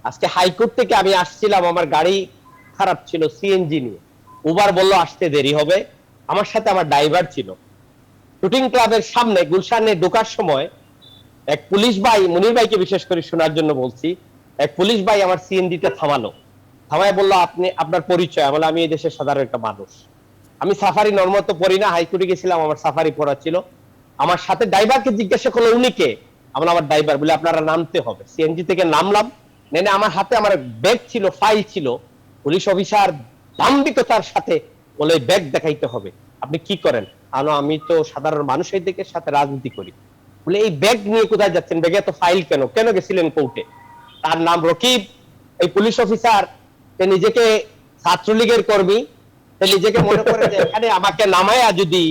আজকে হাইকোর্ট থেকে আমি আসছিলাম, আমার গাড়ি খারাপ ছিল, সিএনজি নিয়ে, উবার বলল আসতে দেরি হবে, আমার সাথে আমার ড্রাইভার ছিল। শুটিং ক্লাবের সামনে গুলশানে ঢোকার সময় এক পুলিশ ভাই, মনির ভাইকে বিশেষ করে শোনার জন্য বলছি, এক পুলিশ ভাই আমার সিএনজিটা থামালো, থামায় বললো আপনি আপনার পরিচয়? বলে আমি এই দেশের সাধারণ একটা মানুষ। আমি সাফারি নর্মাল তো পড়ি না, হাইকোর্টে গেছিলাম, আমার সাফারি পড়া ছিল। আমার সাথে ড্রাইভারকে জিজ্ঞাসা করলো উনি কে, আমার ড্রাইভার বলে আপনারা নামতে হবে। সিএনজি থেকে নামলাম, নেনে আমার হাতে আমার ব্যাগ ছিল, ফাইল ছিল। পুলিশ অফিসার দাম্ভিকতার সাথে বলে ব্যাগ দেখাইতে হবে, আপনি কি করেন? আমি তো সাধারণ মানুষের দিকে সাথে রাজনীতি করি। বলে এই ব্যাগ নিয়ে কোথায় যাচ্ছেন, ব্যাগে এত ফাইল কেন, কেন গেছিলেন কোর্টে? তার নাম রকিব। এই পুলিশ অফিসার নিজেকে ছাত্রলীগের কর্মী, নিজেকে মনে করে যে এখানে আমাকে নামায়া যদি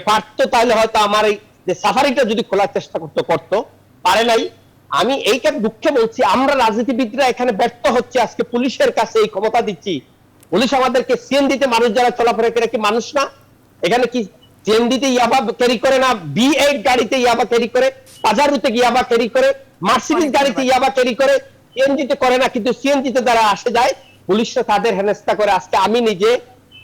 পারতো তাহলে হয়তো আমার এই যে সাফারিটা যদি খোলার চেষ্টা করতো, পারে নাই। আমি এইটা দুঃখে বলছি, আমরা রাজনীতিবিদরা এখানে ব্যর্থ হচ্ছে। আজকে পুলিশের কাছে এই ক্ষমতা দিচ্ছি, পুলিশ আমাদেরকে সিএনজিতে মানুষ যারা চলাফেরা করে কি মানুষ না? এখানে কি সিএনজিতে ইয়াবা ক্যারি করে না? B8 গাড়িতে ইয়াবা ক্যারি করে, পাজারুতে ইয়াবা ক্যারি করে, মার্সিডিজ গাড়িতে ইয়াবা ক্যারি করে, সিএনজিতে করে না। কিন্তু সিএনজিতে যারা আসে যায়, পুলিশরা তাদের হেনস্থা করে। আজকে আমি নিজে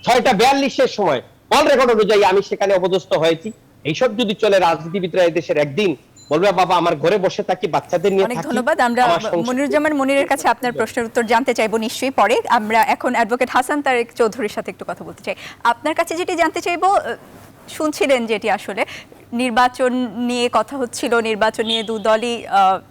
6:42 সময় কল রেকর্ড অনুযায়ী আমি সেখানে অপদস্থ হয়েছি। এইসব যদি চলে, রাজনীতিবিদরা এই দেশের একদিন বলবে বাবা আমার ঘরে বসে থাকি, বাচ্চাদের নিয়ে থাকি। অনেক ধন্যবাদ। আমরা মনিরুজ্জামান মনিরের কাছে আপনার প্রশ্নের উত্তর জানতে চাইবো নিশ্চয়ই পরে। আমরা এখন অ্যাডভোকেট হাসান তারেক চৌধুরীর সাথে একটু কথা বলতে চাই। আপনার কাছে যেটি জানতে চাইবো, শুনছিলেন যেটি আসলে নির্বাচন নিয়ে কথা হচ্ছিল, নির্বাচন নিয়ে দু দলই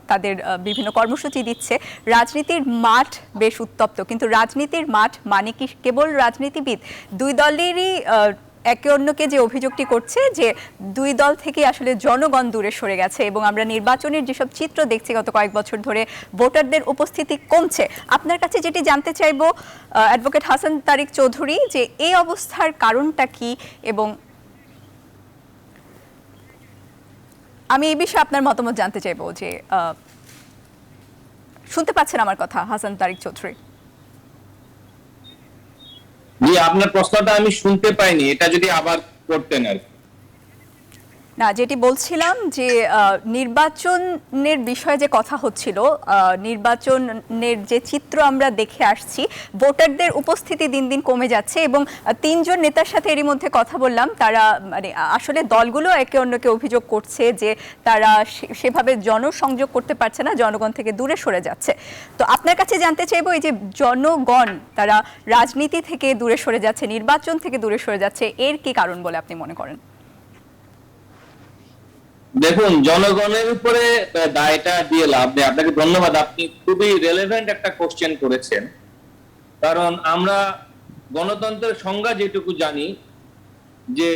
তাদের বিভিন্ন কর্মসূচি দিচ্ছে, রাজনীতির মাঠ বেশ উত্তপ্ত। কিন্তু রাজনীতির মাঠ মানে কি কেবল রাজনীতিবিদ? দুই দলেরই একে অন্যকে যে অভিযোগটি করছে যে দুই দল থেকে আসলে জনগণ দূরে সরে গেছে, এবং আমরা নির্বাচনের যেসব চিত্র দেখছি গত কয়েক বছর ধরে ভোটারদের উপস্থিতি কমছে। আপনার কাছে যেটি জানতে চাইবো অ্যাডভোকেট হাসান তারেক চৌধুরী, যে এই অবস্থার কারণটা কি, এবং আমি এই বিষয়ে আপনার মতামত জানতে চাইবো। যে শুনতে পাচ্ছেন আমার কথা হাসান তারেক চৌধুরী? জি, আপনার প্রশ্নটা আমি শুনতে পাইনি, এটা যদি আবার করতেন আর কি। না, যেটি বলছিলাম যে নির্বাচনের বিষয়ে যে কথা হচ্ছিল, নির্বাচনের যে চিত্র আমরা দেখে আসছি, ভোটারদের উপস্থিতি দিন দিন কমে যাচ্ছে, এবং তিনজন নেতার সাথে এরই মধ্যে কথা বললাম, তারা মানে আসলে দলগুলো একে অন্যকে অভিযোগ করছে যে তারা সেভাবে জনসংযোগ করতে পারছে না, জনগণ থেকে দূরে সরে যাচ্ছে। তো আপনার কাছে জানতে চাইবো, এই যে জনগণ তারা রাজনীতি থেকে দূরে সরে যাচ্ছে, নির্বাচন থেকে দূরে সরে যাচ্ছে, এর কি কারণ বলে আপনি মনে করেন? দেখুন, জনগণের উপরে দায়টা দিয়ে লাভ নেই। আপনাকে ধন্যবাদ, আপনি খুবই রেলেভেন্ট একটা কোশ্চেন করেছেন। কারণ আমরা গণতন্ত্রের সংজ্ঞা যেটুকু জানি, যে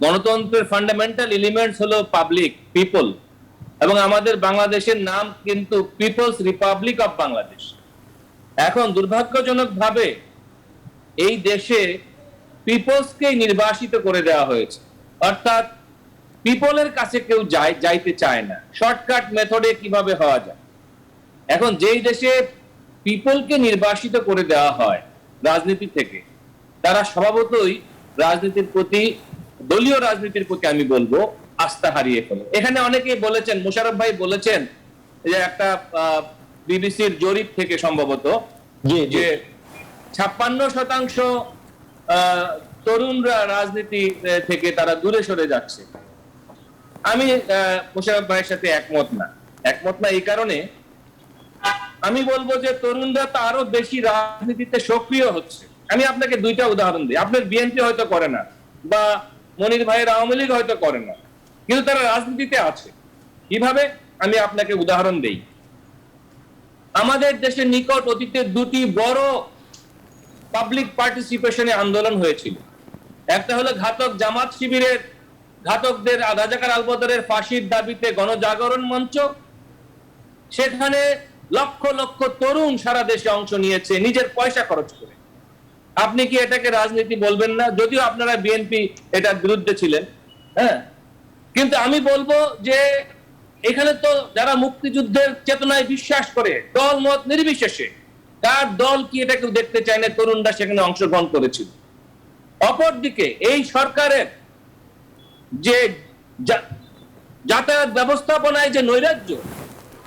গণতন্ত্রের ফান্ডামেন্টাল এলিমেন্টস হলো পাবলিক, পিপল, এবং আমাদের বাংলাদেশের নাম কিন্তু পিপলস রিপাবলিক অফ বাংলাদেশ। এখন দুর্ভাগ্যজনকভাবে এই দেশে পিপলসকে নির্বাসিত করে দেওয়া হয়েছে, অর্থাৎ পিপলের কাছে কেউ যাইতে চায় না। শর্টকাট মেথডে কিভাবে হওয়া যায়। এখন যেই দেশে পিপলকে নির্বাসিত করে দেওয়া হয় রাজনীতি থেকে, তারা স্বভাবতই রাজনীতির প্রতি, দলীয় রাজনীতির প্রতি আমি বলবো, আস্থা হারিয়ে ফেলে। এখানে অনেকেই বলেছেন, মোশাররফ ভাই বলেছেন যে একটা বিবিসির জরিপ থেকে সম্ভবত যে 56% তরুণরা রাজনীতি থেকে তারা দূরে সরে যাচ্ছে। আমি মোশাররফ ভাইয়ের সাথে একমত না। এই কারণে আমি বলবো যে তরুণরা তো আরো বেশি রাজনীতিতে সক্রিয় হচ্ছে। আমি আপনাকে দুইটা উদাহরণ দিই। আপনার বিএনপি হয়তো করে না, বা মনির ভাইয়ের আওয়ামী লীগ হয়তো করে না, কিন্তু তারা রাজনীতিতে আছে। কিভাবে? আমি আপনাকে উদাহরণ দেই। আমাদের দেশের নিকট অতীতে দুটি বড় পাবলিক পার্টিসিপেশনে আন্দোলন হয়েছিল। একটা হলো ঘাতক জামাত শিবিরের ঘাতকদের, রাজাকার আলবদরের ফাঁসির দাবিতে গণজাগরণ মঞ্চ। সেখানে লক্ষ লক্ষ তরুণ সারা দেশে অংশ নিয়েছে নিজের পয়সা খরচ করে। আপনি কি এটাকে রাজনীতি বলবেন না? যদিও আপনারা বিএনপি এটার বিরুদ্ধে ছিলেন, হ্যাঁ, কিন্তু আমি বলবো যে এখানে তো যারা মুক্তিযুদ্ধের চেতনায় বিশ্বাস করে, দল মত নির্বিশেষে, তার দল কি এটা কেউ দেখতে চায় না তরুণরা সেখানে অংশগ্রহণ করেছিল। অপরদিকে এই সরকারের যে যাতায়াত ব্যবস্থাপনায় যে নৈরাজ্য,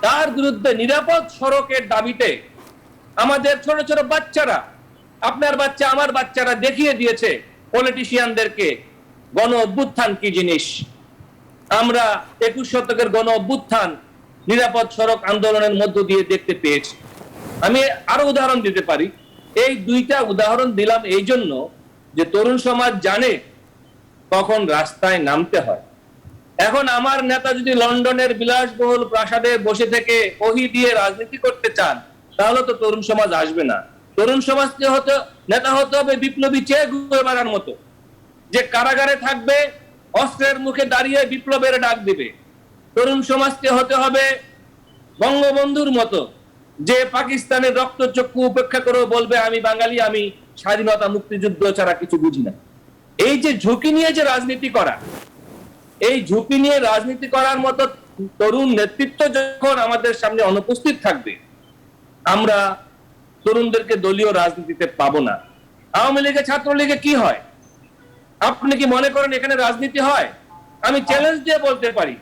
তার বিরুদ্ধে নিরাপদ সড়কের দাবিতে আমাদের ছোট ছোট বাচ্চারা, আপনার বাচ্চা আমার বাচ্চারা দেখিয়ে দিয়েছে পলিটিশিয়ানদেরকে গণ অভ্যুত্থান কি জিনিস। আমরা 21 শতকের গণ অভ্যুত্থান নিরাপদ সড়ক আন্দোলনের মধ্য দিয়ে দেখতে পেয়েছি। আমি আরো উদাহরণ দিতে পারি। এই দুইটা উদাহরণ দিলাম এই জন্য যে তরুণ সমাজ জানে কখন রাস্তায় নামতে হয়। এখন আমার নেতা যদি লন্ডনের বিলাসবহুল প্রাসাদে বসে থেকে ওহি দিয়ে রাজনীতি করতে চান, তাহলে তো তরুণ সমাজ আসবে না। তরুণ সমাজকে নেতা হতে হবে বিপ্লবী চেয়ে গুয়েভারার মতো, যে কারাগারে থাকবে, অস্ত্রের মুখে দাঁড়িয়ে বিপ্লবের ডাক দিবে। তরুণ সমাজকে হতে হবে বঙ্গবন্ধুর মতো, যে পাকিস্তানের রক্তচক্ষু উপেক্ষা করে বলবে আমি বাঙালি, আমি স্বাধীনতা মুক্তিযুদ্ধ ছাড়া কিছু বুঝি না। এই যে ঝুঁকি নিয়ে যে রাজনীতি করা, এই ঝুঁকি নিয়ে রাজনীতি করার মতো তরুণ নেতৃত্ব যখন আমাদের সামনে অনুপস্থিত থাকবে, আমরা তরুণদেরকে দলীয় রাজনীতিতে পাবো না। আওয়ামী লীগে, ছাত্রলীগে কি হয়? আপনি কি মনে করেন এখানে রাজনীতি হয়? আমি চ্যালেঞ্জ দিয়ে বলতে পারি,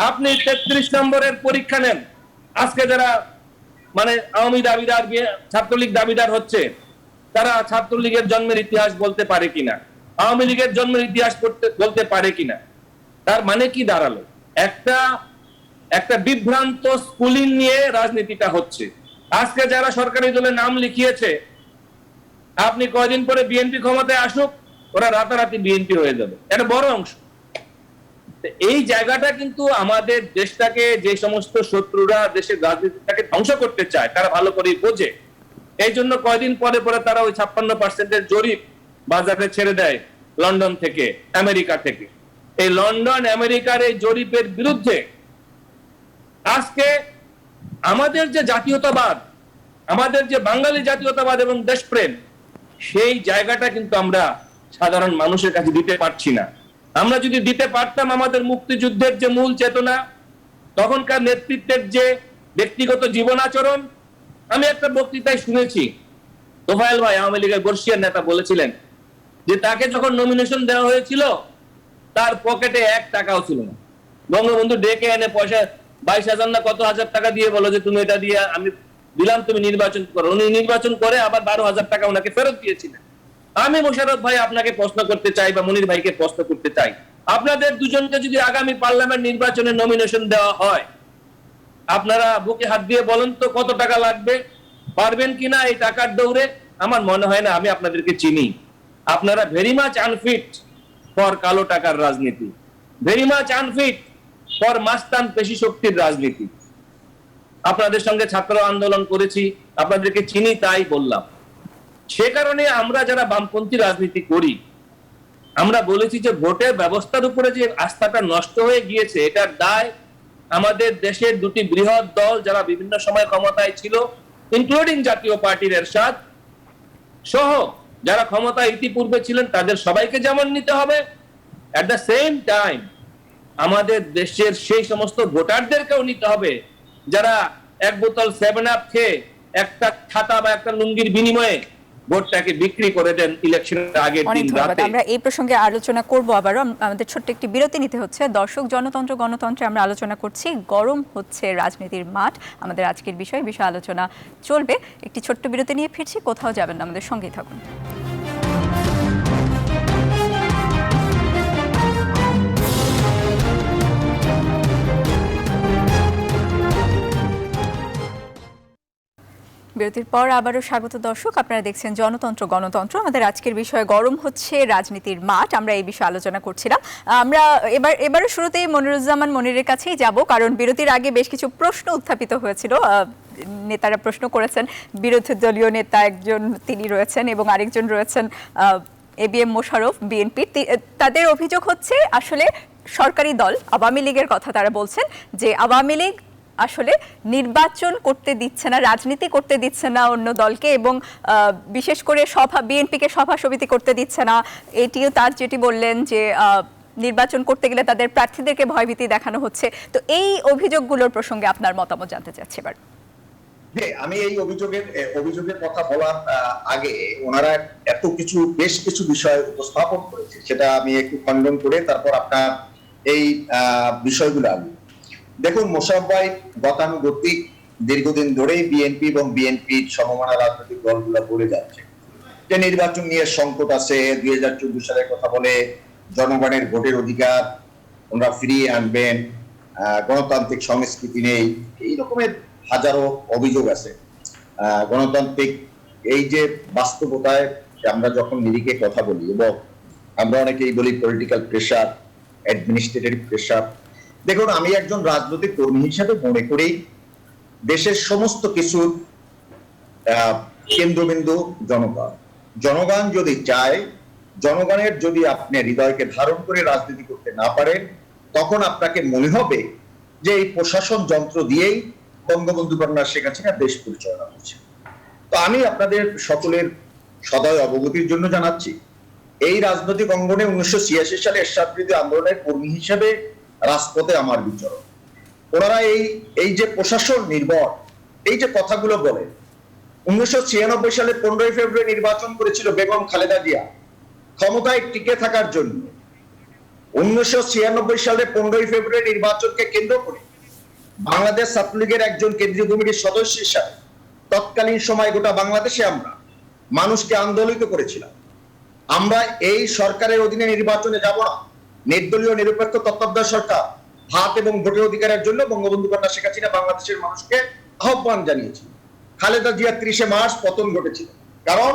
আপনি 33 নম্বরের পরীক্ষা নেন, আজকে যারা মানে আওয়ামী দাবিদার, ছাত্রলীগ দাবিদার হচ্ছে, তারা ছাত্রলীগের জন্মের ইতিহাস বলতে পারে কিনা, আওয়ামী লীগের জন্মের ইতিহাস বলতে পারে কিনা? তার মানে কি দাঁড়ালো? একটা বিভ্রান্ত স্কুলিং নিয়ে রাজনীতিটা হচ্ছে। আজকে যারা সরকারি দলে নাম লিখিয়েছে, আপনি কয়দিন পরে বিএনপি ক্ষমতায় আসুক, ওরা রাতারাতি বিএনপি হয়ে যাবে, একটা বড় অংশ। এই জায়গাটা কিন্তু আমাদের দেশটাকে, যে সমস্ত শত্রুরা দেশের রাজনীতিটাকে ধ্বংস করতে চায়, তারা ভালো করেই বোঝে। এই জন্য কয়দিন পরে পরে তারা ওই 56% জরিপ বাজারে ছেড়ে দেয় লন্ডন থেকে, আমেরিকা থেকে। এই লন্ডন আমেরিকার এই জরিপের বিরুদ্ধে আজকে আমাদের যে জাতীয়তাবাদ, আমাদের যে বাঙালি জাতীয়তাবাদ এবং দেশপ্রেম, সেই জায়গাটা কিন্তু আমরা সাধারণ মানুষের কাছে দিতে পারছি না। আমরা যদি দিতে পারতাম আমাদের মুক্তিযুদ্ধের যে মূল চেতনা, তখনকার নেতৃত্বের যে ব্যক্তিগত জীবন আচরণ। আমি একটা বক্তৃতায় শুনেছি, তোফায়েল ভাই, আওয়ামী লীগের বর্ষিয়ার নেতা, বলেছিলেন যে তাকে যখন নমিনেশন দেওয়া হয়েছিল, তার পকেটে 1 টাকাও ছিল না। বঙ্গবন্ধু ডেকে এনে পয়সা 22,000 না কত হাজার টাকা দিয়ে বলো যে তুমি এটা দিয়ে আমি দিলাম, তুমি নির্বাচন করো। উনি নির্বাচন করে আবার 12,000 টাকা ওনাকে ফেরত দিয়েছিলেন। আমি মোশাররফ ভাই আপনাকে প্রশ্ন করতে চাই, বা মনির ভাইকে প্রশ্ন করতে চাই, আপনাদের দুজনকে যদি আগামী পার্লামেন্ট নির্বাচনে নমিনেশন দেওয়া হয়, আপনারা বুকে হাত দিয়ে বলেন তো কত টাকা লাগবে? পারবেন কিনা এই টাকার দৌড়ে? আমার মনে হয় না। আমি আপনাদেরকে চিনি, আপনারা ভেরি মাচ আনফিট ফর কালো টাকার রাজনীতি, ভেরি মাচ আনফিট ফর মাস্তান পেশি শক্তির রাজনীতি। আপনাদের সঙ্গে ছাত্র আন্দোলন করেছি, আপনাদেরকে চিনি, তাই বললাম। সে কারণে আমরা যারা বামপন্থী রাজনীতি করি, আমরা বলেছি যে ভোটের ব্যবস্থার উপরে যে আস্থাটা নষ্ট হয়ে গিয়েছে, এটার দায় আমাদের দেশের দুটি বৃহৎ দল যারা বিভিন্ন সময় ক্ষমতায় ছিল, ইনক্লুডিং জাতীয় পার্টির এরশাদ সহ যারা ক্ষমতায় ইতিপূর্বে ছিলেন, তাদের সবাইকে যেমন নিতে হবে, এট দ্য সেম টাইম আমাদের দেশের সেই সমস্ত ভোটারদেরকেও নিতে হবে যারা 1 বোতল 7-আপ খেয়ে একটা খাতা বা একটা লুঙ্গির বিনিময়ে ভোটটাকে বিক্রি করে দেন ইলেকশনের আগের দিন রাতে। আমরা এই প্রসঙ্গে আলোচনা করব আবারও। আমাদের ছোট্ট একটি বিরতি নিতে হচ্ছে। দর্শক, গণতন্ত্রে আমরা আলোচনা করছি, গরম হচ্ছে রাজনীতির মাঠ। আমাদের আজকের বিষয় আলোচনা চলবে। একটি ছোট্ট বিরতি নিয়ে ফিরছি, কোথাও যাবেন না, আমাদের সঙ্গেই থাকুন। বিরতির পর আবারও স্বাগত দর্শক, আপনারা দেখছেন গণতন্ত্র। আমাদের আজকের বিষয় গরম হচ্ছে রাজনীতির মাঠ। আমরা এই বিষয়ে আলোচনা করছিলাম। আমরা এবারে শুরুতেই মনিরুজ্জামান মনিরের কাছেই যাব, কারণ বিরতির আগে বেশ কিছু প্রশ্ন উত্থাপিত হয়েছিল। নেতারা প্রশ্ন করেছেন, বিরোধী দলীয় নেতা একজন তিনি রয়েছেন এবং আরেকজন রয়েছেন এবিএম মোশাররফ, বিএনপি। তাদের অভিযোগ হচ্ছে আসলে সরকারি দল আওয়ামী লীগের কথা তারা বলছেন, যে আওয়ামী লীগ আসলে নির্বাচন করতে দিচ্ছে না, রাজনীতি করতে দিচ্ছে না অন্য দলকে, এবং বিশেষ করে বিএনপিকে সভা সমিতি করতে দিচ্ছে না। এটিও তার যেটি বললেন যে নির্বাচন করতে গেলে তাদের প্রার্থীদেরকে ভয়ভীতি দেখানো হচ্ছে। তো এই অভিযোগগুলোর প্রসঙ্গে আপনার মতামত জানতে চাচ্ছি এবার। আমি এই অভিযোগের কথা বলার আগে ওনারা বেশ কিছু বিষয় উপস্থাপন করেছে, সেটা আমি একটু খণ্ডন করে তারপর আপনার এই বিষয়গুলো আনি। দেখুন, মোশাররফ ভাই গতানুগতিক দীর্ঘদিন ধরেই বিএনপি এবং বিএনপির সমমনা রাজনৈতিক দলগুলো বলে যাচ্ছে যে নির্বাচন নিয়ে সংকট আছে, 2024 সালের কথা বলে, জনগণের ভোটের অধিকার ওনারা ফিরিয়ে আনবেন, গণতান্ত্রিক সংস্কৃতি নেই, এই রকমের হাজারো অভিযোগ আছে। গণতান্ত্রিক এই যে বাস্তবতায় যে আমরা যখন নিরিখে কথা বলি এবং আমরা অনেকেই বলি পলিটিক্যাল প্রেশার, অ্যাডমিনিস্ট্রেটিভ প্রেশার। দেখুন, আমি একজন রাজনৈতিক কর্মী হিসেবে মনে করি দেশের সমস্ত কিছুর কেন্দ্রবিন্দু জনগণ। জনগণ যদি চায়, জনগণের যদি আপনি হৃদয়কে ধারণ করে রাজনীতি করতে না পারেন, তখন আপনাকে মনে হবে যে এই প্রশাসন যন্ত্র দিয়েই বঙ্গবন্ধু কন্যা শেখ হাসিনা দেশ পরিচালনা করছে। তো আমি আপনাদের সকলের সদয় অবগতির জন্য জানাচ্ছি, এই রাজনৈতিক অঙ্গনে 1986 সালে এরশাদ বিরোধী আন্দোলনের কর্মী হিসেবে রাজপথে আমার বিচরণ। ওনারা এই যে প্রশাসন নির্ভর এই যে কথাগুলো বলে, 1996 সালে 15 ফেব্রুয়ারি নির্বাচন করেছিল বেগম খালেদা জিয়া ক্ষমতায় টিকে থাকার জন্য। 1996 সালে 15 ফেব্রুয়ারি নির্বাচনকে কেন্দ্র করে বাংলাদেশ ছাত্রলীগের একজন কেন্দ্রীয় কমিটির সদস্য হিসাবে তৎকালীন সময় গোটা বাংলাদেশে আমরা মানুষকে আন্দোলিত করেছিলাম। আমরা এই সরকারের অধীনে নির্বাচনে যাব না, নির্দলীয় নিরপেক্ষ তত্ত্বাবধায়ক সরকার, ভাত এবং ভোটের অধিকারের জন্য বঙ্গবন্ধু কন্যা শেখ হাসিনা বাংলাদেশের মানুষকে আহ্বান জানিয়েছিল। খালেদা জিয়া 30 মার্চ পতন ঘটেছিল, কারণ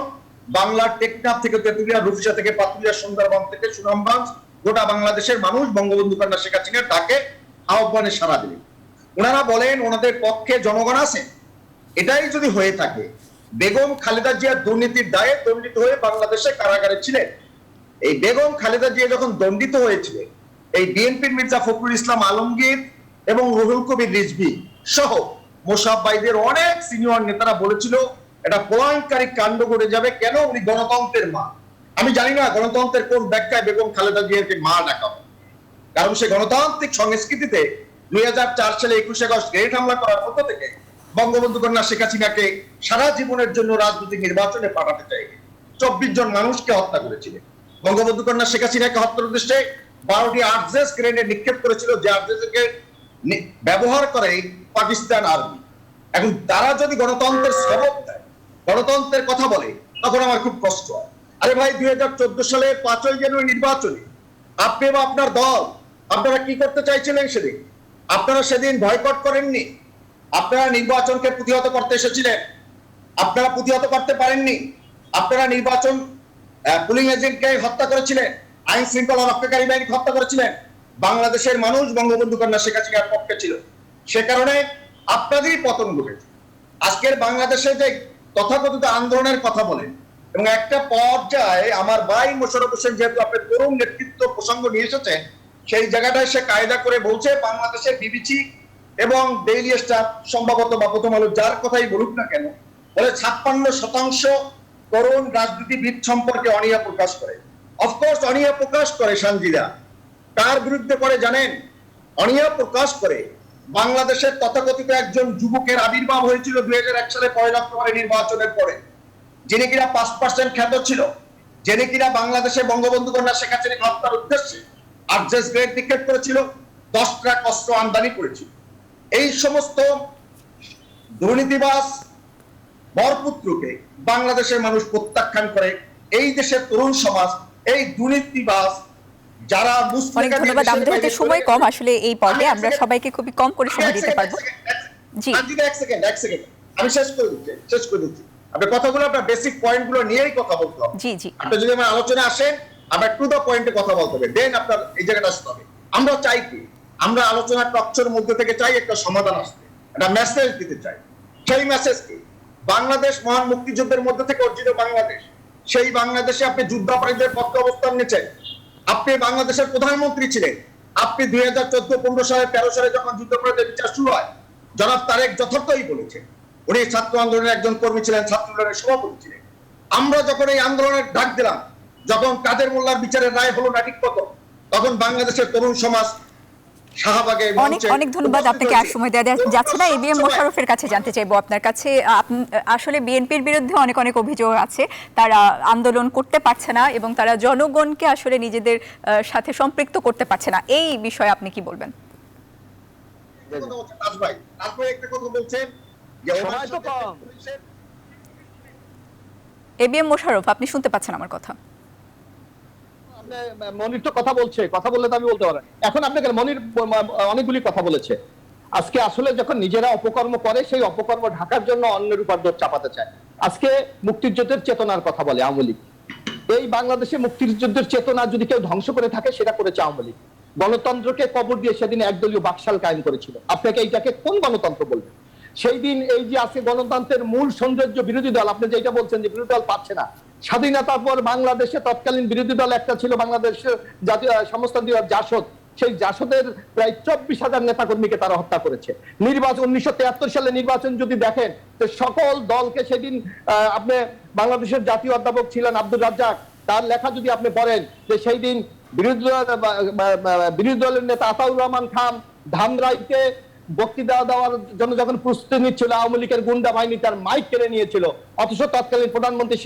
বাংলার টেকনাফ থেকে তেতুলিয়া, রূপসা থেকে পাতুলিয়া, সুন্দরবন থেকে সুনামগঞ্জ, গোটা বাংলাদেশের মানুষ বঙ্গবন্ধু কন্যা শেখ হাসিনার ডাকে আহ্বানে সাড়া দিলেন। ওনারা বলেন ওনাদের পক্ষে জনগণ আছে। এটাই যদি হয়ে থাকে, বেগম খালেদা জিয়া দুর্নীতির দায়ে দণ্ডিত হয়ে বাংলাদেশে কারাগারে ছিলেন। এই বেগম খালেদা জিয়া যখন দণ্ডিত হয়েছিলেন, এই বিএনপির মির্জা ফখরুল ইসলাম আলমগীর এবং রুহুল কবির রিজভী সহ মোশাররফ ভাইদের অনেক সিনিয়র নেতারা বলেছিল এটা প্রলয়ঙ্কারী কাণ্ড ঘটে যাবে। কেন? উনি গণতন্ত্রের মা। আমি জানি না গণতন্ত্রের কোন ব্যাখ্যায় বেগম খালেদা জিয়াকে মা ডাকা হবে, কারণ সে গণতান্ত্রিক সংস্কৃতিতে 2004 সালে 21 আগস্ট গ্রেনেড হামলা করার পর থেকে বঙ্গবন্ধু কন্যা শেখ হাসিনাকে সারা জীবনের জন্য রাজনৈতিক নির্বাচনে পাঠাতে চাই। 24 জন মানুষকে হত্যা করেছিলেন। বঙ্গবন্ধু কন্যা শেখ হাসিনাকে হত্যার উদ্দেশ্যে 12টি আর্টজেস গ্রেনেড নিক্ষেপ করেছিল, যে আর্টজেসকে ব্যবহার করে পাকিস্তান আর্মি। এখন তারা যদি গণতন্ত্রের সবক দেয়, গণতন্ত্রের কথা বলে, তখন আমার খুব কষ্ট হয়। আরে ভাই, 2014 সালে 5ই জানুয়ারি নির্বাচনে আপনি বা আপনার দল আপনারা কি করতে চাইছিলেন সেদিন? আপনারা সেদিন বয়কট করেননি, আপনারা নির্বাচনকে প্রতিহত করতে এসেছিলেন, আপনারা প্রতিহত করতে পারেননি। আপনারা নির্বাচন পুলিং এজেন্টকে হত্যা করেছিলেন, আইন শৃঙ্খলা রক্ষাকারী বাহিনীকে হত্যা করেছিলেন। বাংলাদেশের মানুষ বঙ্গবন্ধু কন্যা শেখ হাসিনার পক্ষে ছিল, সে কারণে আপনাদেরই পতন ঘটেছে। আজকের বাংলাদেশে যে তথাকথিত আন্দোলনের কথা বলেন, এবং একটা পর্যায়ে আমার ভাই মোশাররফ হোসেন যেহেতু আপনার তরুণ নেতৃত্ব প্রসঙ্গ নিয়ে এসেছেন, সেই জায়গাটায় সে কায়দা করে বলছে বাংলাদেশের বিবিসি এবং ডেইলি স্টার সম্ভবত বা প্রথম আলো যার কথাই বলুক না কেন, বলে 56% তরুণ রাজনীতিবিদ সম্পর্কে অনীহা প্রকাশ করে। অফকোর্স অনীহা প্রকাশ করে সানজিদা, কার বিরুদ্ধে করে জানেন? অনীহা প্রকাশ করে বাংলাদেশের তথাকথিত একজন যুবকের আবির্ভাব হয়েছিল 2001 সালে 1 অক্টোবরে নির্বাচনের পরে, যিনি কিনা 5% খ্যাত ছিল, যিনি কিনা বাংলাদেশে বঙ্গবন্ধু কন্যা শেখ হাসিনাকে হত্যার উদ্দেশ্যে আর্টজেস গ্রেনেড নিক্ষেপ করেছিল, 10 ট্রাক অস্ত্র আমদানি করেছিল। এই সমস্ত দুর্নীতিবাজ বরপুত্রকে বাংলাদেশের মানুষ প্রত্যাখ্যান করে। এই দেশের তরুণ সমাজ এই দুর্নীতিবাজ যারা অনেক ধন্যবাদ। আমাদের সময় কম, আসলে এই পর্বে আমরা সবাইকে খুবই কম করে সময় দিতে পারবো। জি, এক সেকেন্ড আমি শেষ করে দিচ্ছি। আপনার কথাগুলো, আপনার বেসিক পয়েন্টগুলো নিয়েই কথা বলতে হবে। জি জি, আপনি যদি আমার আলোচনা আসেন, আমরা টু দ্য পয়েন্টে কথা বলতে হবে, দেন আপনার এই জায়গাটা আসতে হবে। আমরা চাই কি, আমরা আলোচনার টকশোর মধ্যে থেকে চাই একটা সমাধান আসতে, একটা মেসেজ দিতে চাই। সেই মেসেজ কি? বাংলাদেশ মহান মুক্তিযুদ্ধের মধ্যে থেকে অর্জিত বাংলাদেশ, সেই বাংলাদেশে আপনি যুদ্ধাপরাধীদের পক্ষে অবস্থান নিয়েছেন, আপনি বাংলাদেশের প্রধানমন্ত্রী ছিলেন, আপনি 2014-15 সালে 13 সালে যখন যুদ্ধাপরাধীদের বিচার শুরু হয়, জনাব তারেক যথার্থই বলেছেন, উনি ছাত্র আন্দোলনের একজন কর্মী ছিলেন, ছাত্র আন্দোলনের সভাপতি ছিলেন। আমরা যখন এই আন্দোলনের ডাক দিলাম, যখন কাদের মোল্লার বিচারের রায় হলো না ঠিক মতো, তখন বাংলাদেশের তরুণ সমাজ শাহবাগে অনেক ধন্যবাদ। আপনাকে আর সময় দেওয়া যাচ্ছে না। এবিএম মোশাররফের কাছে জানতে চাইবো আপনার কাছে, আসলে বিএনপির বিরুদ্ধে অনেক অভিযোগ আছে, তারা আন্দোলন করতে পারছে না এবং তারা জনগণকে আসলে নিজেদের সাথে সম্পৃক্ত করতে পারছে না, এই বিষয়ে আপনি কি বলবেন? এবিএম মোশাররফ, আপনি শুনতে পাচ্ছেন আমার কথা? মনির তো কথা বলছে, কথা বললে তো আমি বলতে পারি। এখন আপনাকে মনির অনেকগুলি কথা বলেছে। আজকে আসলে যখন নিজেরা অপকর্ম করে, সেই অপকর্ম ঢাকার জন্য অন্যের উপর দোষ চাপাতে চায়। আজকে মুক্তিযুদ্ধের চেতনার কথা বলে আওয়ামী লীগ, এই বাংলাদেশে মুক্তিযুদ্ধের চেতনা যদি কেউ ধ্বংস করে থাকে সেটা করেছে আওয়ামী লীগ। গণতন্ত্রকে কবর দিয়ে সেদিন একদলীয় বাকশাল কায়েম করেছিল। আপনাকে এইটাকে কোন গণতন্ত্র বলবেন? সেই দিন এই যে আজকে গণতন্ত্রের মূল সৌন্দর্য বিরোধী দল, আপনি যেটা বলছেন যে বিরোধী দল পাচ্ছে না, স্বাধীনতার পর বাংলাদেশে তৎকালীন বিরোধী দল একটা ছিল বাংলাদেশের জাতীয় সমাজতান্ত্রিক জাসদ। সেই জাসদের প্রায় 24,000 নেতাকর্মীকে তারা হত্যা করেছে। নির্বাচন 1973 সালে নির্বাচন যদি দেখেন, তো সকল দলকে সেদিন আপনি বাংলাদেশের জাতীয় অধ্যাপক ছিলেন আব্দুর রাজ্জাক, তার লেখা যদি আপনি পড়েন যে সেই দিন বিরোধী দলের নেতা আতাউর রহমান খান ধামরাইতে বক্তৃতা দেওয়ার জন্য যখন প্রস্তুতি নিচ্ছিল, আওয়ামী লীগের গুন্ডা বাহিনী তার মাইক কেড়ে নিয়েছিল, অথচ তৎকালীন প্রধানমন্ত্রী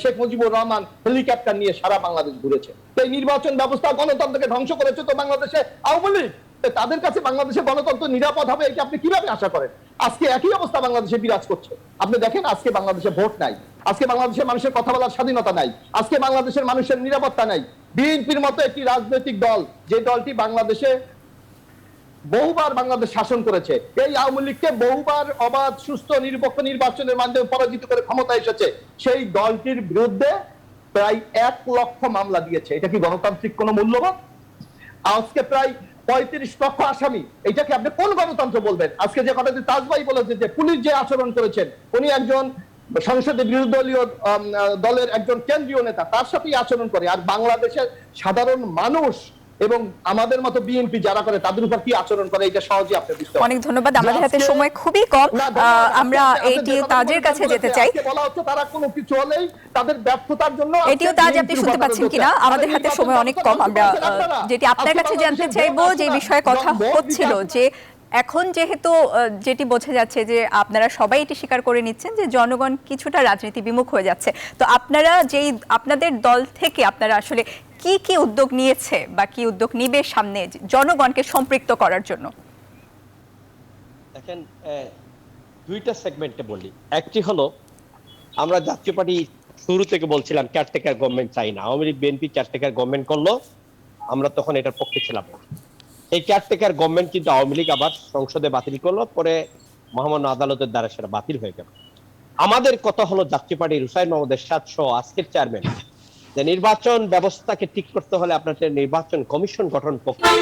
শেখ মুজিবুর রহমান হেলিকপ্টার নিয়ে সারা বাংলাদেশ ঘুরেছে। এই নির্বাচন ব্যবস্থা গণতন্ত্রকে ধ্বংস করেছে তো বাংলাদেশে আওয়ামী লীগ। তাদের কাছে বাংলাদেশে গণতন্ত্র নিরাপদ হবে এটা আপনি কিভাবে আশা করেন? আজকে একই অবস্থা বাংলাদেশে বিরাজ করছে। আপনি দেখেন আজকে বাংলাদেশে ভোট নাই, আজকে বাংলাদেশের মানুষের কথা বলার স্বাধীনতা নাই, আজকে বাংলাদেশের মানুষের নিরাপত্তা নাই। বিএনপির মতো একটি রাজনৈতিক দল, যে দলটি বাংলাদেশে বহুবার বাংলাদেশ শাসন করেছে, এই আওয়ামী লীগকে বহুবার অবাধ সুস্থ নিরপেক্ষ নির্বাচনের মাধ্যমে পরাজিত করে ক্ষমতা এসেছে, সেই দলটির বিরুদ্ধে প্রায় 1 লক্ষ মামলা দিয়েছে। এটা কি গণতান্ত্রিক কোন মূল্যবোধ? আজকে প্রায় 35 লক্ষ আসামি, এটাকে আপনি কোন গণতন্ত্র বলবেন? আজকে যে কথাটি তাজভাই বলেছে যে পুলিশ যে আচরণ করেছেন, উনি একজন সংসদে বিরোধী দলীয় দলের একজন কেন্দ্রীয় নেতা, তার সাথেই আচরণ করে। আর বাংলাদেশের সাধারণ মানুষ এবং আমাদের মতো বিএনপি যারা করে তাদের উপর কি আচরণ করে এটা সহজে আপনি বুঝতে পারবেন। অনেক ধন্যবাদ, আমাদের হাতে সময় খুবই কম, আমরা এটিও তাজের কাছে যেতে চাই। বলা হচ্ছে তারা কোনো কিছু হলেই তাদের ব্যর্থতার জন্য এটিও তাজ আপনি শুনতে পাচ্ছেন কিনা? আমাদের হাতে সময় অনেক কম। আমরা যেটি আপনার কাছে জানতে চাইবো, যে বিষয়ে কথা হচ্ছিল যে এখন যেহেতু যেটি বোঝা যাচ্ছে যে আপনারা সবাই এটি স্বীকার করে নিচ্ছেন যে জনগণ কিছুটা রাজনীতি বিমুখ হয়ে যাচ্ছে, তো আপনারা যেই আপনাদের দল থেকে আপনারা আসলে কি কি উদ্যোগ নিয়েছে বা কি উদ্যোগ নিবে সামনে জনগণকে সম্পৃক্ত করার জন্য? দেখেন, দুইটা সেগমেন্টে বলি। একটি হলো আমরা জাতীয় পার্টি শুরু থেকে বলছিলাম কেয়ারটেকার গভর্নমেন্ট চাই না। Awami League BNP caretaker government করলো, আমরা তখন এটার পক্ষে ছিলাম না। এই কেয়ারটেকার গভর্নমেন্ট কিন্তু আওয়ামী লীগ আবার সংসদে বাতিল করলো, পরে মহামান্য আদালতের দ্বারা সেটা বাতিল হয়ে গেল। আমাদের কথা হলো জাতীয় পার্টির হুসাইন মাহমুদ এরশাদ সহ আজকের চেয়ারম্যান যে নির্বাচন ব্যবস্থাকে ঠিক করতে হলে আপনাদের নির্বাচন কমিশন গঠন প্রক্রিয়া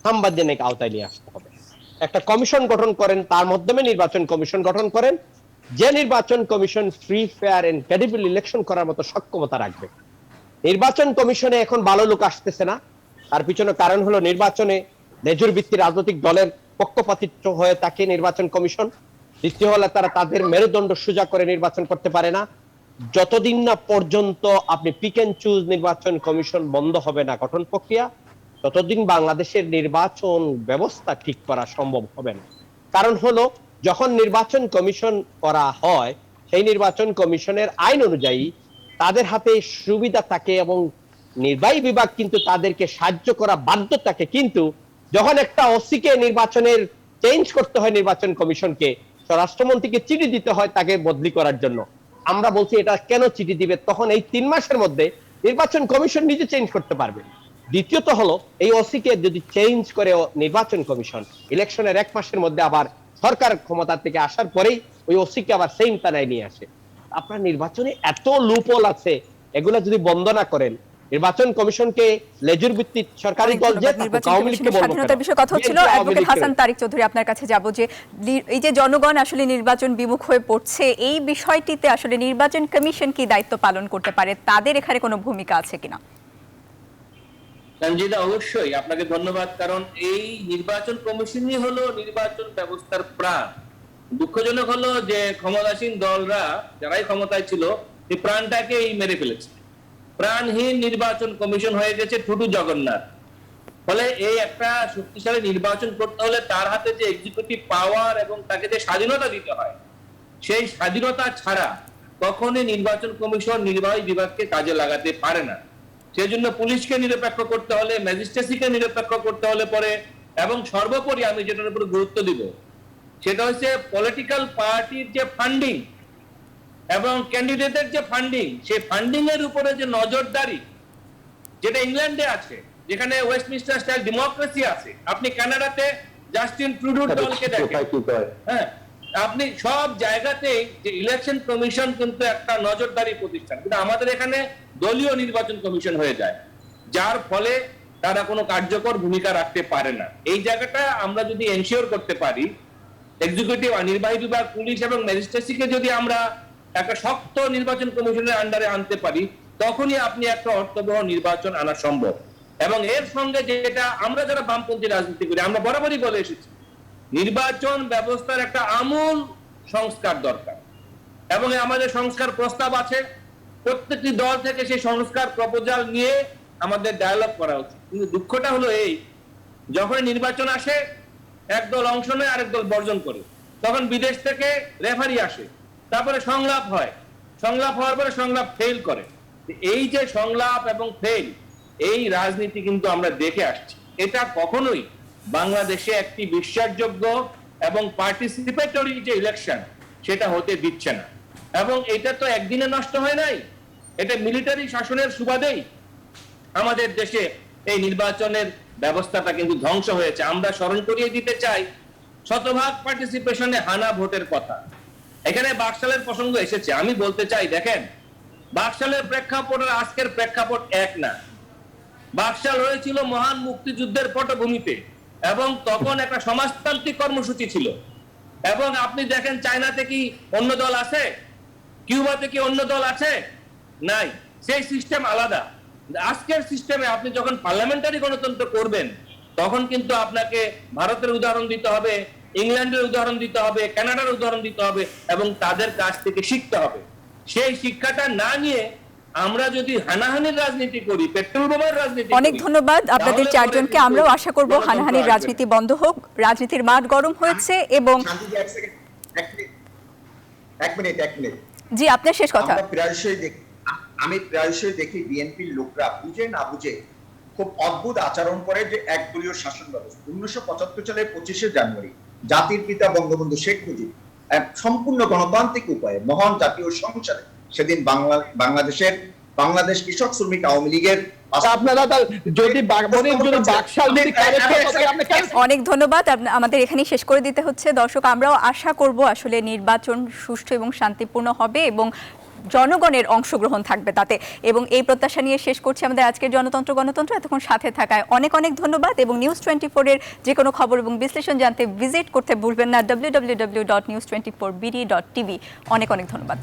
সাংবিধানিক আওতায় নিয়ে আসতে হবে। একটা কমিশন গঠন করেন, তার মাধ্যমে নির্বাচন কমিশন গঠন করেন, যে নির্বাচন commission free fair and credible election করার মতো সক্ষমতা রাখবে। নির্বাচন কমিশনে এখন ভালো লোক আসতেছে না, তার পিছনে কারণ হলো নির্বাচনে লেজুর ভিত্তিক রাজনৈতিক দলের পক্ষপাতিত্ব হয়ে থাকে নির্বাচন কমিশন। দ্বিতীয় হলে তারা তাদের মেরুদণ্ড সোজা করে নির্বাচন করতে পারে না। যতদিন না পর্যন্ত আপনি পিক এন্ড চুজ নির্বাচন কমিশন বন্ধ হবে না গঠন প্রক্রিয়া, ততদিন বাংলাদেশের নির্বাচন ব্যবস্থা ঠিক করা সম্ভব হবে না। কারণ হলো যখন নির্বাচন কমিশন করা হয়, সেই নির্বাচন কমিশনের আইন অনুযায়ী তাদের হাতে সুবিধা থাকে এবং নির্বাহী বিভাগ কিন্তু তাদেরকে সাহায্য করা বাধ্য থাকে। কিন্তু যখন একটা ওসিকে নির্বাচনের চেঞ্জ করতে হয় নির্বাচন কমিশনকে, স্বরাষ্ট্রমন্ত্রীকে চিঠি দিতে হয় তাকে বদলি করার জন্য। আমরা বলছি এটা কেন চিঠি দিবে? তখন এই 3 মাসের মধ্যে নির্বাচন কমিশন নিজে চেঞ্জ করতে পারবে। দ্বিতীয়ত হলো এই ওসিকে যদি চেঞ্জ করে নির্বাচন কমিশন, ইলেকশনের 1 মাসের মধ্যে আবার সরকার ক্ষমতা থেকে আসার পরেই ওই ওসিকে আবার সেম তানায় নিয়ে আসে। আপনার নির্বাচনে এত লুপহোল আছে, এগুলা যদি বন্ধ না করেন, নির্বাচন কমিশনকে লেজুর ভিত্তিক সরকারি দল যে আওয়ামী লীগকে বলবো স্বাধীনতার বিষয়ে কথা হচ্ছিল। অ্যাডভোকেট হাসান তারিক চৌধুরী, আপনার কাছে যাব যে এই যে জনগণ আসলে নির্বাচন বিমুখ হয়ে পড়ছে, এই বিষয়টিতে আসলে নির্বাচন কমিশন কি দায়িত্ব পালন করতে পারে? তাদের এখানে কোনো ভূমিকা আছে কিনা? সঞ্জিদা, অবশ্যই আপনাকে ধন্যবাদ। কারণ এই নির্বাচন কমিশনই হলো নির্বাচন ব্যবস্থার প্রাণ। দুঃখজনক হলো যে ক্ষমতাসীন দলরা যারাই ক্ষমতায় ছিল এই প্রাণটাকেই মেরে ফেলেছে। প্রাণহীন নির্বাচন কমিশন হয়ে গেছে ঠুটু জগন্নাথ। ফলে এই একটা শক্তিশালী নির্বাচন করতে হলে তার হাতে যে এক্সিকিউটিভ পাওয়ার এবং তাকে যে স্বাধীনতা দিতে হয়, সেই স্বাধীনতা ছাড়া কখনই নির্বাচন কমিশন নির্বাহী বিভাগকে কাজে লাগাতে পারে না। সেজন্য পুলিশকে নিরপেক্ষ করতে হলে, ম্যাজিস্ট্রেসিকে নিরপেক্ষ করতে হলে পরে, এবং সর্বোপরি আমি যেটার উপর গুরুত্ব দিব সেটা হচ্ছে পলিটিক্যাল পার্টির যে ফান্ডিং এবং ক্যান্ডিডেটের যে ফান্ডিং, সেই ফান্ডিং এর উপরে যে নজরদারি, যেটা ইংল্যান্ডে আছে, যেখানে ওয়েস্টমিনস্টার স্টাইল ডেমোক্রেসি আছে। আপনি কানাডাতে জাস্টিন ট্রুডোর দলকে দেখেন, হ্যাঁ, আপনি সব জায়গাতেই যে ইলেকশন কমিশন কিন্তু একটা নজরদারি প্রতিষ্ঠান, কিন্তু আমাদের এখানে দলীয় নির্বাচন কমিশন হয়ে যায়, যার ফলে তারা কোনো কার্যকর ভূমিকা রাখতে পারে না। এই জায়গাটা আমরা যদি এনশিওর করতে পারি, এক্সিকিউটিভ আর নির্বাহী বিভাগ, পুলিশ এবং ম্যাজিস্ট্রেসিকে যদি আমরা একটা শক্ত নির্বাচন কমিশনের আন্ডারে আনতে পারি, তখনই আপনি একটা অর্থবহ নির্বাচন আনা সম্ভব। এবং এর সঙ্গে যেটা আমরা যারা বামপন্থী রাজনীতি করি, আমরা বরাবরই বলে এসেছি, নির্বাচন ব্যবস্থার একটা আমূল সংস্কার দরকার এবং আমাদের সংস্কার প্রস্তাব আছে। প্রত্যেকটি দল থেকে সেই সংস্কার প্রপোজাল নিয়ে আমাদের ডায়ালগ করা উচিত। কিন্তু দুঃখটা হলো এই, যখন নির্বাচন আসে এক দল অংশ নেয়, আরেক দল বর্জন করে, তখন বিদেশ থেকে রেফারি আসে, তারপরে সংলাপ হয়, সংলাপ হওয়ার পরে সংলাপ ফেল করে। এই যে সংলাপ এবং ফেল, এই রাজনীতি কিন্তু আমরা দেখে আসছি। এটা কখনোই বাংলাদেশে একটি বিশ্বাসযোগ্য এবং পার্টিসিপেটরি যে ইলেকশন, সেটা হতে দিচ্ছে না। এবং এটা তো একদিনে নষ্ট হয় নাই, এটা মিলিটারি শাসনের সুবাদেই আমাদের দেশে এই নির্বাচনের ব্যবস্থাটা কিন্তু ধ্বংস হয়েছে। আমরা স্মরণ করিয়ে দিতে চাই শতভাগ পার্টিসিপেশনে হানা ভোটের কথা। এখানে বাকশালের প্রসঙ্গ এসেছে, আমি বলতে চাই দেখেন, বাকশালের প্রেক্ষাপট আর আজকের প্রেক্ষাপট এক না। বাকশাল হয়েছিল মহান মুক্তিযুদ্ধের পটভূমিতে এবং তখন একটা সমাজতান্ত্রিক কর্মসূচি ছিল। এবং আপনি দেখেন চায়নাতে কি অন্য দল আছে? কিউবাতে কি অন্য দল আছে? নাই, সেই সিস্টেম আলাদা। আজকের সিস্টেমে আপনি যখন পার্লামেন্টারি গণতন্ত্র করবেন, তখন কিন্তু আপনাকে ভারতের উদাহরণ দিতে হবে, ইংল্যান্ডের উদাহরণ দিতে হবে, কানাডার উদাহরণ দিতে হবে এবং তাদের কাছ থেকে শিখতে হবে। সেই শিক্ষাটা না নিয়ে আমরা যদি হানাহানির রাজনীতি করি, পেট্রোল বোমার রাজনীতি অনেক করি, ধন্যবাদ আপনাদের তাহলে চারজনকে। পরে আমরাও আশা করব গণতন্ত্র হানাহানির আসবে রাজনীতি বন্ধ হোক। রাজনীতির মাঠ গরম হয়েছে এবং শান্তিজি, এক মিনিট জি, আপনার শেষ কথা। আমি প্রায়শই দেখি বিএনপির লোকরা বুঝে না বুঝে খুব অদ্ভুত আচরণ করে, যে একদলীয় শাসন ব্যবস্থা 1975 সালের 25শে জানুয়ারি জাতির পিতা বঙ্গবন্ধু শেখ মুজিব এক সম্পূর্ণ গণতান্ত্রিক উপায়ে মহান জাতীয় সংসদে সেদিন বাংলাদেশ কৃষক শ্রমিক আওয়ামী লীগের আপনারা যদি বাকশাল অনেক ধন্যবাদ। আমাদের এখানেই শেষ করে দিতে হচ্ছে। দর্শক, আমরাও আশা করব আসলে নির্বাচন সুষ্ঠু এবং শান্তিপূর্ণ হবে এবং জনগণের অংশগ্রহণ থাকবে তাতে, এবং এই প্রত্যাশা নিয়ে শেষ করছি আমাদের আজকের গণতন্ত্র। এতক্ষণ সাথে থাকায় অনেক অনেক ধন্যবাদ এবং নিউজ 24 এর যে কোনো খবর এবং বিশ্লেষণ জানতে ভিজিট করতে ভুলবেন না www.news24bd.tv। অনেক অনেক ধন্যবাদ।